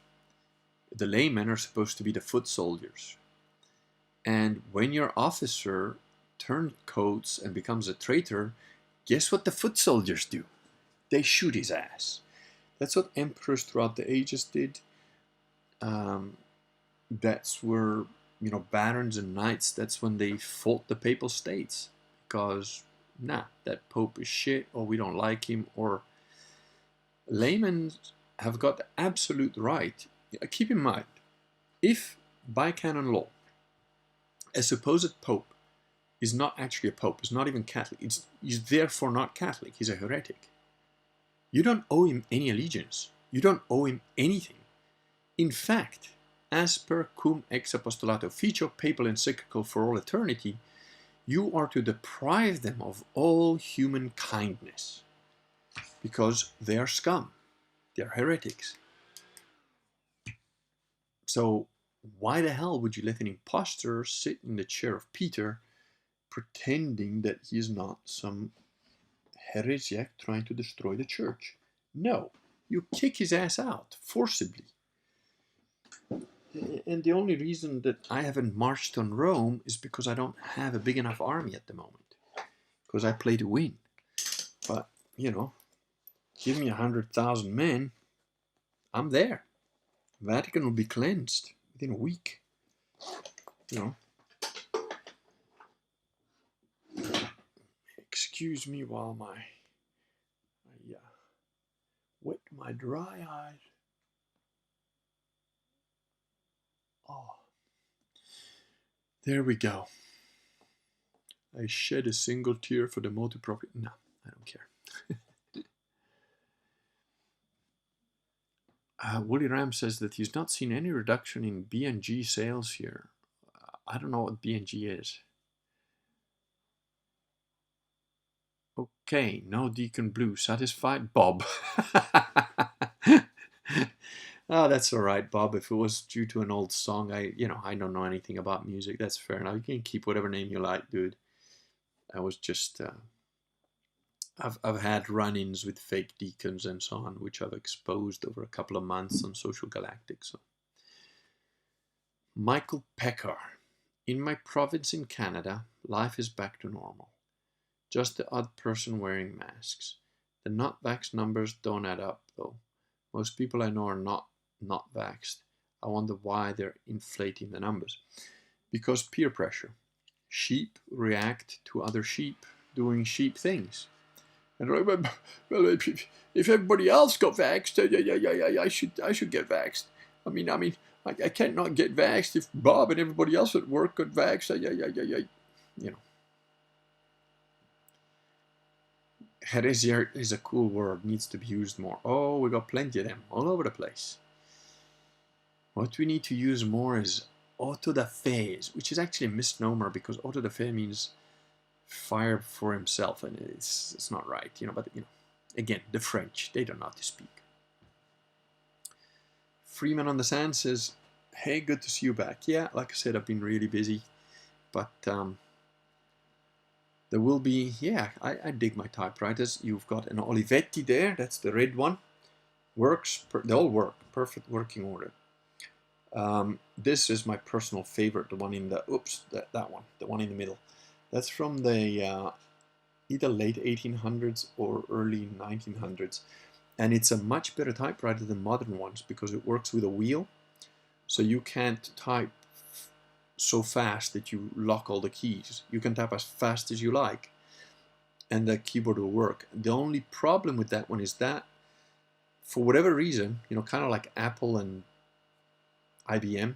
Speaker 1: The laymen are supposed to be the foot soldiers. And when your officer turncoats and becomes a traitor, guess what the foot soldiers do? They shoot his ass. That's what emperors throughout the ages did. That's where, you know, barons and knights, that's when they fought the papal states. Because, nah, that pope is shit, or we don't like him, or laymen have got the absolute right. Keep in mind, if by canon law, a supposed pope is not actually a pope, is not even Catholic, he's therefore not Catholic, he's a heretic. You don't owe him any allegiance. You don't owe him anything. In fact, as per cum ex apostolato officio, papal encyclical for all eternity, you are to deprive them of all human kindness, because they are scum. They're heretics. So why the hell would you let an impostor sit in the chair of Peter pretending that he is not some heresiarch trying to destroy the church? No, you kick his ass out forcibly. And the only reason that I haven't marched on Rome is because I don't have a big enough army at the moment. Because I play to win. But, you know, give me 100,000 men, I'm there. Vatican will be cleansed within a week. You know. Excuse me while I wet my dry eyes. Oh, there we go. I shed a single tear for the multi-profit. No, I don't care. Woolly Ram says that he's not seen any reduction in BNG sales here. I don't know what BNG is. Okay, no Deacon Blue. Satisfied, Bob? Oh, that's all right, Bob. If it was due to an old song, I don't know anything about music. That's fair enough. You can keep whatever name you like, dude. I was just, I've had run-ins with fake deacons and so on, which I've exposed over a couple of months on Social Galactic. So, Michael Pecker. In my province in Canada, life is back to normal. Just the odd person wearing masks. The not vaxxed numbers don't add up, though. Most people I know are not vaxxed. I wonder why they're inflating the numbers. Because peer pressure. Sheep react to other sheep doing sheep things. And well, if everybody else got vaxxed, I should get vaxxed. I mean, I can't not get vaxxed if Bob and everybody else at work got vaxxed. You know. Heresiarch is a cool word, needs to be used more. Oh, we got plenty of them all over the place. What we need to use more is autodafé, which is actually a misnomer because autodafé means fire for himself, and it's not right, but again, the French, they don't know how to speak. Freeman on the Sand says, hey, good to see you back. Yeah, like I said, I've been really busy, but there will be, I dig my typewriters. You've got an Olivetti there, that's the red one. Works, they all work, perfect working order. This is my personal favorite, the one in the, that one, the one in the middle. That's from the either late 1800s or early 1900s. And it's a much better typewriter than modern ones because it works with a wheel. So you can't type so fast that you lock all the keys. You can type as fast as you like and the keyboard will work. The only problem with that one is that for whatever reason, kind of like Apple and IBM,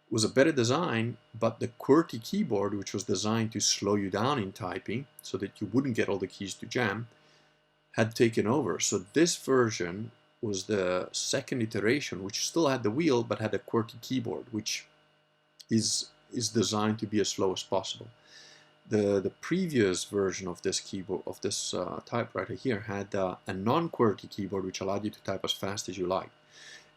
Speaker 1: was a better design, but the QWERTY keyboard, which was designed to slow you down in typing so that you wouldn't get all the keys to jam, had taken over. So this version was the second iteration, which still had the wheel, but had a QWERTY keyboard, which is designed to be as slow as possible. The previous version of this keyboard, of this typewriter here, had a non-QWERTY keyboard, which allowed you to type as fast as you like.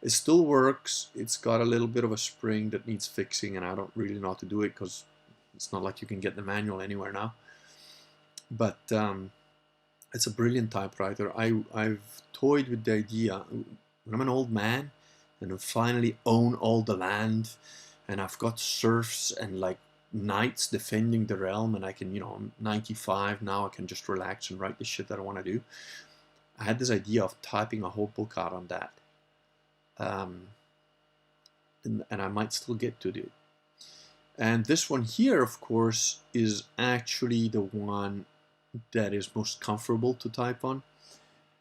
Speaker 1: It still works. It's got a little bit of a spring that needs fixing, and I don't really know how to do it because it's not like you can get the manual anywhere now. But it's a brilliant typewriter. I've toyed with the idea when I'm an old man and I finally own all the land and I've got serfs and like knights defending the realm, and I can, I'm 95 now, I can just relax and write the shit that I want to do. I had this idea of typing a whole book out on that. And I might still get to it. And this one here, of course, is actually the one that is most comfortable to type on,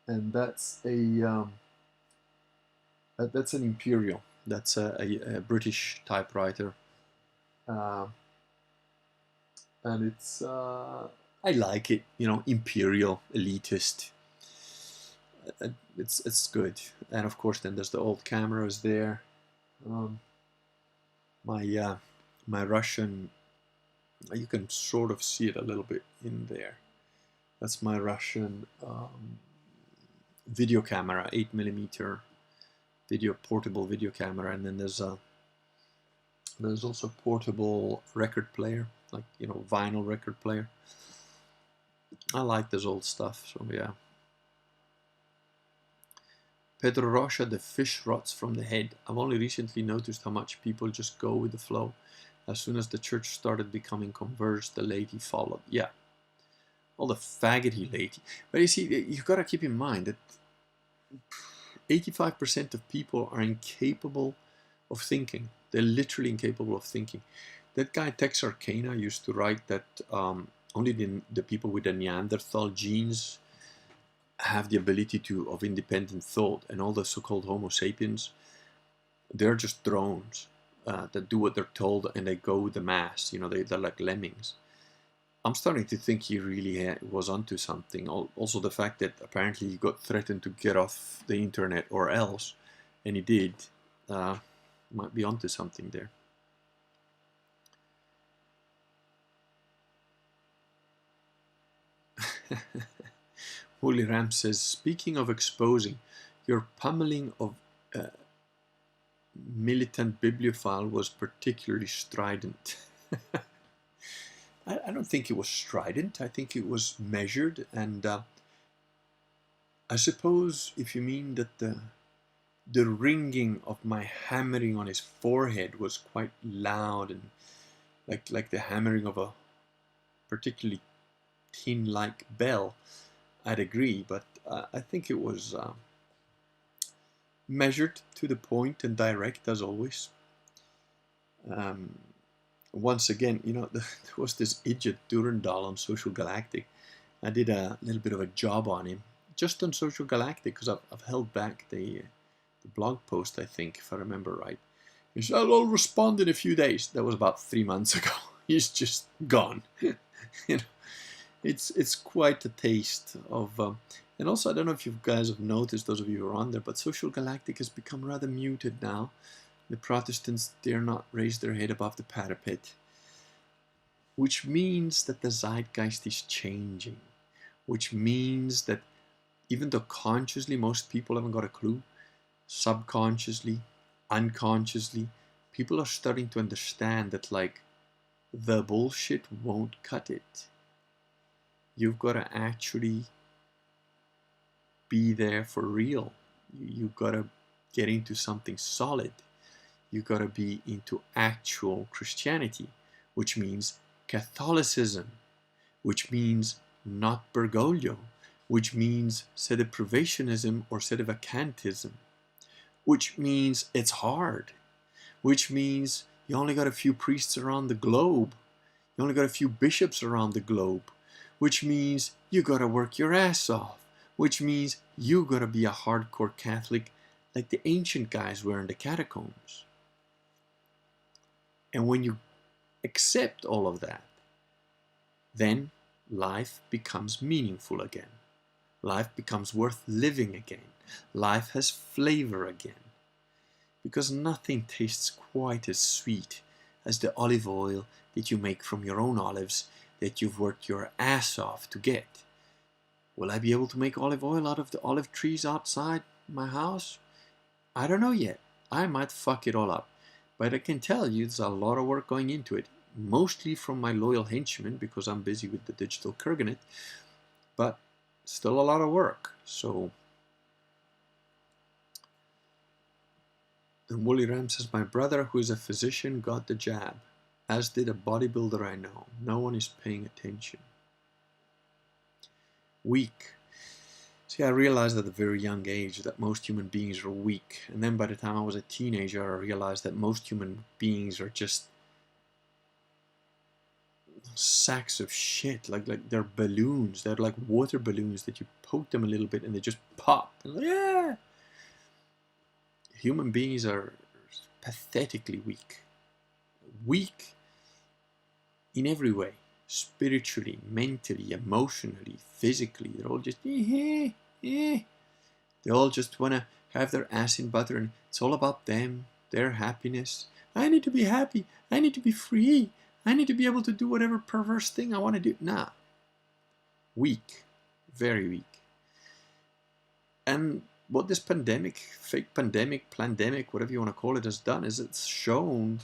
Speaker 1: and that's an Imperial. That's a British typewriter, and it's I like it. Imperial, elitist. It's good. And of course, then there's the old cameras there. My Russian, you can sort of see it a little bit in there. That's my Russian video camera, 8mm portable video camera, and then there's also a portable record player, like, you know, vinyl record player. I like this old stuff, so yeah. Pedro Rocha, the fish rots from the head. I've only recently noticed how much people just go with the flow. As soon as the church started becoming converged, the laity followed. Yeah, all the faggoty laity. But you see, you've got to keep in mind that 85% of people are incapable of thinking. They're literally incapable of thinking. That guy Texarkana used to write that only the people with the Neanderthal genes have the ability of independent thought, and all the so-called Homo sapiens, they're just drones that do what they're told and they go with the mass. You know, they're like lemmings. I'm starting to think he really was onto something. Also, the fact that apparently he got threatened to get off the internet or else, and he did, might be onto something there. Holy Ram says, speaking of exposing, your pummeling of militant bibliophile was particularly strident. I don't think it was strident. I think it was measured, and I suppose if you mean that the ringing of my hammering on his forehead was quite loud and like the hammering of a particularly tin-like bell, I'd agree. But I think it was measured, to the point, and direct as always. Once again, you know, there was this idiot Durandal on Social Galactic. I did a little bit of a job on him, just on Social Galactic, because I've held back the blog post, I think, if I remember right. He said, I'll respond in a few days. That was about 3 months ago. He's just gone. You know, it's quite a taste of... and also, I don't know if you guys have noticed, those of you who are on there, but Social Galactic has become rather muted now. The Protestants dare not raise their head above the parapet, which means that the zeitgeist is changing, which means that even though consciously most people haven't got a clue, subconsciously, unconsciously, people are starting to understand that, like, the bullshit won't cut it. You've got to actually be there for real. You've got to get into something solid. You got to be into actual Christianity, which means Catholicism, which means not Bergoglio, which means sedepravationism or sedevacantism, which means it's hard, which means you only got a few priests around the globe, you only got a few bishops around the globe, which means you got to work your ass off, which means you got to be a hardcore Catholic like the ancient guys were in the catacombs. And when you accept all of that, then life becomes meaningful again. Life becomes worth living again. Life has flavor again. Because nothing tastes quite as sweet as the olive oil that you make from your own olives that you've worked your ass off to get. Will I be able to make olive oil out of the olive trees outside my house? I don't know yet. I might fuck it all up. But I can tell you there's a lot of work going into it, mostly from my loyal henchmen because I'm busy with the digital Kurganate, but still a lot of work. So, and Wooly Ram says, my brother who is a physician got the jab, as did a bodybuilder I know. No one is paying attention. Weak. See, I realized at a very young age that most human beings are weak. And then by the time I was a teenager, I realized that most human beings are just sacks of shit. Like they're balloons. They're like water balloons that you poke them a little bit and they just pop. And like, yeah! Human beings are pathetically weak. Weak in every way. Spiritually, mentally, emotionally, physically. They're all just they all just want to have their ass in butter, and it's all about them, their happiness. I need to be happy. I need to be free. I need to be able to do whatever perverse thing I want to do. Nah. Weak. Very weak. And what this pandemic, fake pandemic, plandemic, whatever you want to call it, has done is it's shown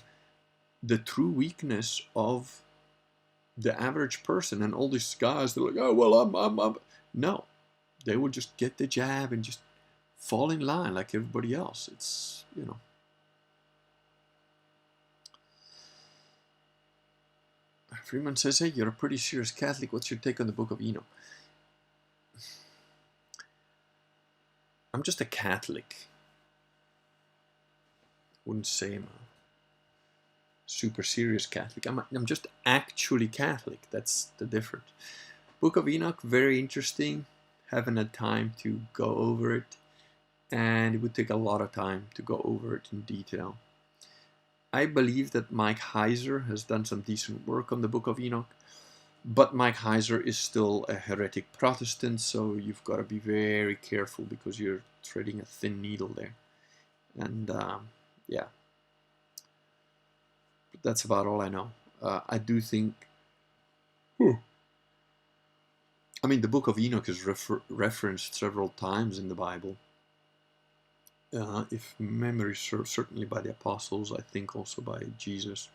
Speaker 1: the true weakness of the average person. And all these guys, they're like, oh, well, I'm. No, they will just get the jab and just fall in line like everybody else. It's, you know. Freeman says, hey, you're a pretty serious Catholic. What's your take on the Book of Enoch? I'm just a Catholic. Wouldn't say I'm a super serious Catholic. I'm just actually Catholic. That's the difference. Book of Enoch, very interesting. Haven't had time to go over it, and it would take a lot of time to go over it in detail. I believe that Mike Heiser has done some decent work on the Book of Enoch, but Mike Heiser is still a heretic Protestant, so you've got to be very careful because you're threading a thin needle there. And yeah, but that's about all I know. I do think, I mean, the Book of Enoch is referenced several times in the Bible. If memory serves, certainly by the apostles, I think also by Jesus.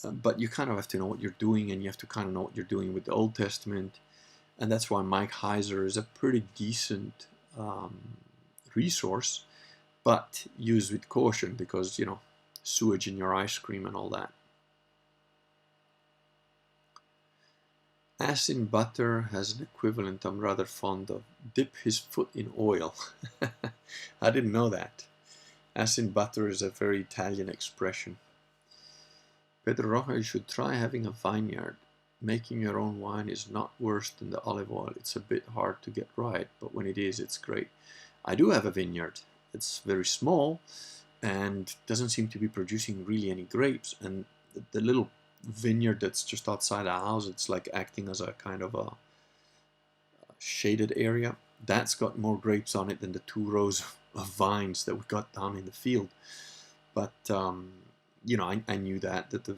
Speaker 1: But you kind of have to know what you're doing, and you have to kind of know what you're doing with the Old Testament. And that's why Mike Heiser is a pretty decent resource, but used with caution because, you know, sewage in your ice cream and all that. As in butter has an equivalent I'm rather fond of. Dip his foot in oil. I didn't know that. As in butter is a very Italian expression. Pedro Roja, you should try having a vineyard. Making your own wine is not worse than the olive oil. It's a bit hard to get right, but when it is, it's great. I do have a vineyard. It's very small and doesn't seem to be producing really any grapes. And the little vineyard that's just outside our house, it's like acting as a kind of a shaded area. That's got more grapes on it than the 2 rows of vines that we got down in the field. But you know, I knew that the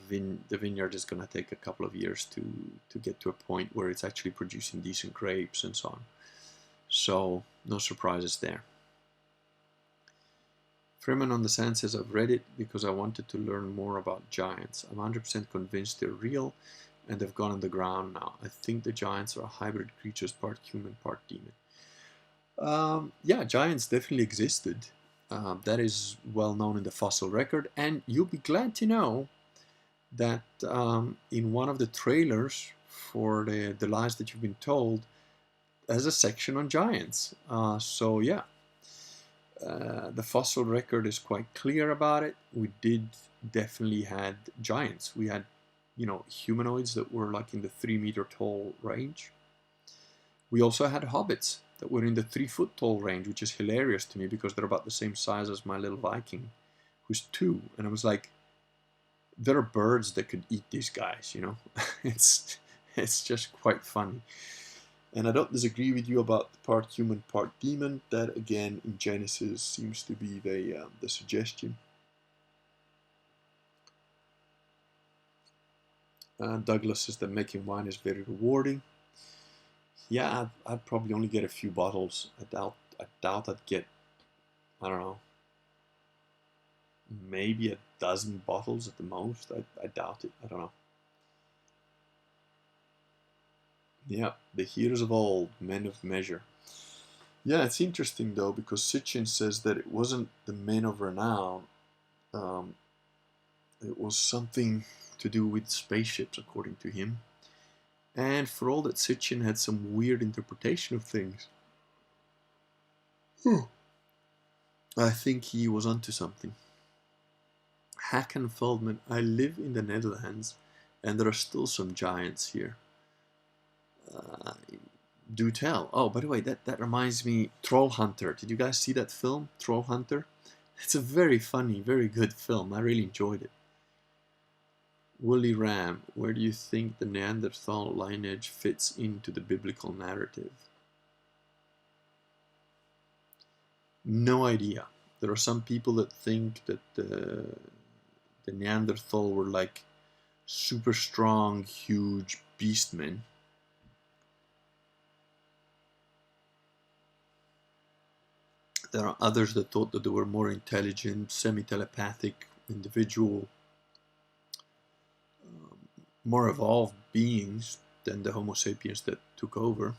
Speaker 1: vineyard is going to take a couple of years to get to a point where it's actually producing decent grapes and so on. So no surprises there. Freeman on the Sand says, I've read it because I wanted to learn more about giants. I'm 100% convinced they're real and they've gone underground now. I think the giants are hybrid creatures, part human, part demon. Yeah, giants definitely existed. That is well known in the fossil record, and you'll be glad to know that in one of the trailers for the lies that you've been told, there's a section on giants. So yeah. The fossil record is quite clear about it. We did definitely had giants. We had, you know, humanoids that were like in the 3-meter tall range. We also had hobbits that were in the 3-foot tall range, which is hilarious to me because they're about the same size as my little Viking, who's 2. And I was like, there are birds that could eat these guys, you know. It's just quite funny. And I don't disagree with you about the part human, part demon. That, again, in Genesis seems to be the suggestion. Douglas says that making wine is very rewarding. Yeah, I'd probably only get a few bottles. I doubt I'd get, I don't know, maybe a dozen bottles at the most. I doubt it. I don't know. Yeah, the heroes of old, men of measure. Yeah, it's interesting though, because Sitchin says that it wasn't the men of renown. It was something to do with spaceships, according to him. And for all that Sitchin had some weird interpretation of things, I think he was onto something. Hakan Feldman, I live in the Netherlands, and there are still some giants here. Do tell. Oh, by the way, that reminds me, Troll Hunter. Did you guys see that film, Troll Hunter? It's a very funny, very good film. I really enjoyed it. Woolly Ram, where do you think the Neanderthal lineage fits into the biblical narrative? No idea. There are some people that think that the Neanderthal were like super strong, huge beastmen. There are others that thought that they were more intelligent, semi-telepathic, individual, more evolved beings than the Homo sapiens that took over.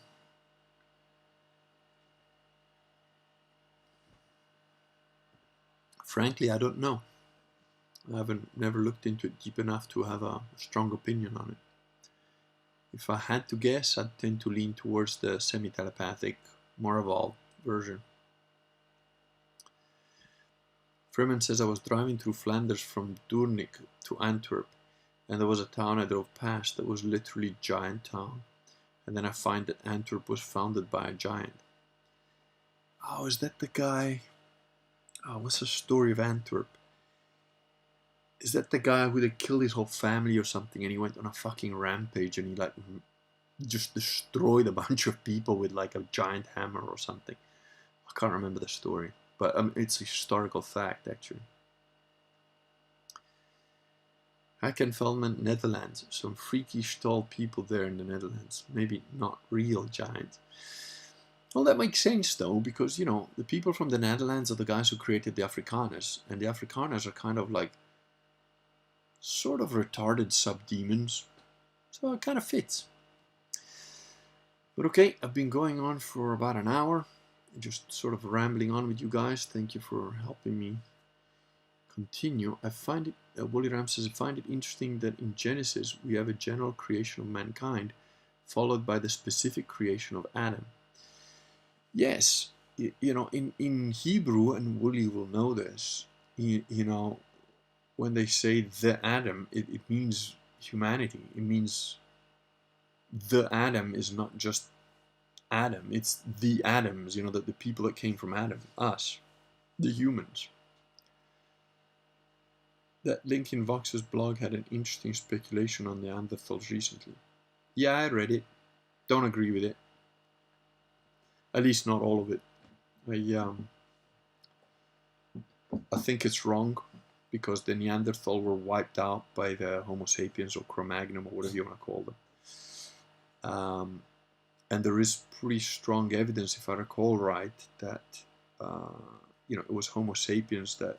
Speaker 1: Frankly, I don't know. I haven't never looked into it deep enough to have a strong opinion on it. If I had to guess, I'd tend to lean towards the semi-telepathic, more evolved version. Freeman says, I was driving through Flanders from Doornik to Antwerp, and there was a town I drove past that was literally giant town. And then I find that Antwerp was founded by a giant. Oh, is that the guy? Oh, what's the story of Antwerp? Is that the guy who they killed his whole family or something, and he went on a fucking rampage and he like just destroyed a bunch of people with like a giant hammer or something? I can't remember the story, but it's a historical fact actually. Hakenfeldman, Netherlands. Some freakish tall people there in the Netherlands. Maybe not real giants. Well, that makes sense though, because, you know, the people from the Netherlands are the guys who created the Afrikaners, and the Afrikaners are kind of like sort of retarded subdemons, so it kind of fits. But okay, I've been going on for about an hour, just sort of rambling on with you guys. Thank you for helping me continue. I find it, Wooly Ram says, I find it interesting that in Genesis we have a general creation of mankind followed by the specific creation of Adam. Yes, you know, in Hebrew, and Wooly will know this, you know, when they say the Adam, it means humanity. It means the Adam is not just Adam, it's the Adams, you know, the people that came from Adam, us, the humans. That link in Vox's blog had an interesting speculation on Neanderthals recently. Yeah, I read it. Don't agree with it. At least not all of it. I think it's wrong, because the Neanderthal were wiped out by the Homo sapiens or Cro-Magnon or whatever you want to call them. And there is pretty strong evidence, if I recall right, that you know, it was Homo sapiens that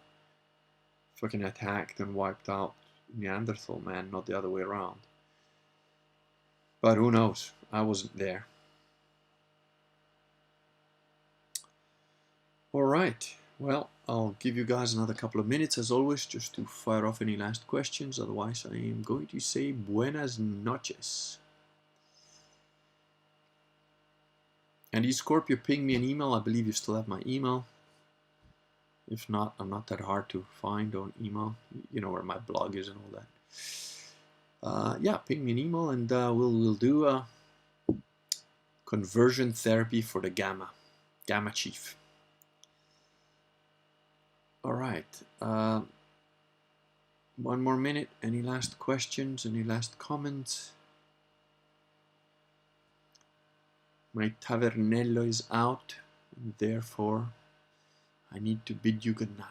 Speaker 1: fucking attacked and wiped out Neanderthal man, not the other way around. But who knows? I wasn't there. Alright, well, I'll give you guys another couple of minutes as always just to fire off any last questions. Otherwise, I am going to say buenas noches. And Scorpio, ping me an email. I believe you still have my email. If not, I'm not that hard to find on email. You know where my blog is and all that. Yeah, ping me an email, and we'll do a conversion therapy for the Gamma Chief. All right. One more minute. Any last questions? Any last comments? My Tavernello is out, and therefore I need to bid you good night.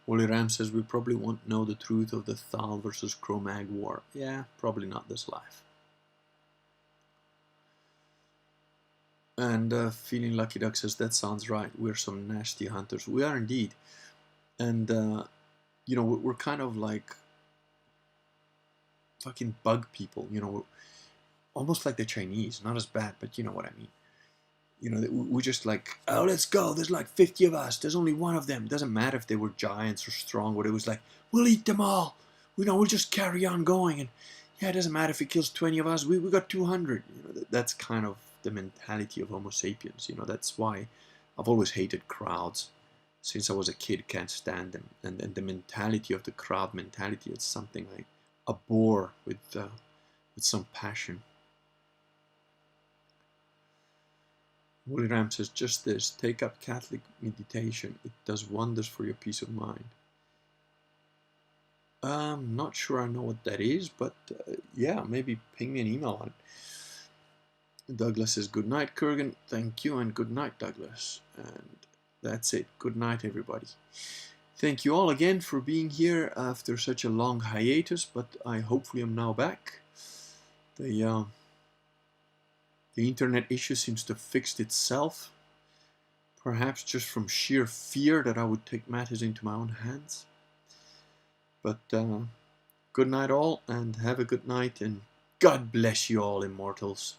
Speaker 1: Wooly Ram says we probably won't know the truth of the Thal versus Cro-Mag war. Yeah, probably not this life. And Feeling Lucky Duck says that sounds right. We're some nasty hunters. We are indeed. And you know, we're kind of like fucking bug people. You know, almost like the Chinese. Not as bad, but you know what I mean. You know, we're just like, oh, let's go. There's like 50 of us. There's only one of them. It doesn't matter if they were giants or strong. But it was like, we'll eat them all. You know, we'll just carry on going. And yeah, it doesn't matter if it kills 20 of us. We got 200. You know, that's kind of the mentality of Homo sapiens. You know, that's why I've always hated crowds. Since I was a kid, can't stand them. And the mentality of the crowd mentality, it's something I abhor with some passion. Wooly Ram says, just this, take up Catholic meditation. It does wonders for your peace of mind. I'm not sure I know what that is, but yeah, maybe ping me an email on it. Douglas says, good night, Kurgan. Thank you, and good night, Douglas. And that's it. Good night, everybody. Thank you all again for being here after such a long hiatus, but hopefully I'm now back. The internet issue seems to have fixed itself, perhaps just from sheer fear that I would take matters into my own hands. But good night all, and have a good night, and God bless you all, immortals.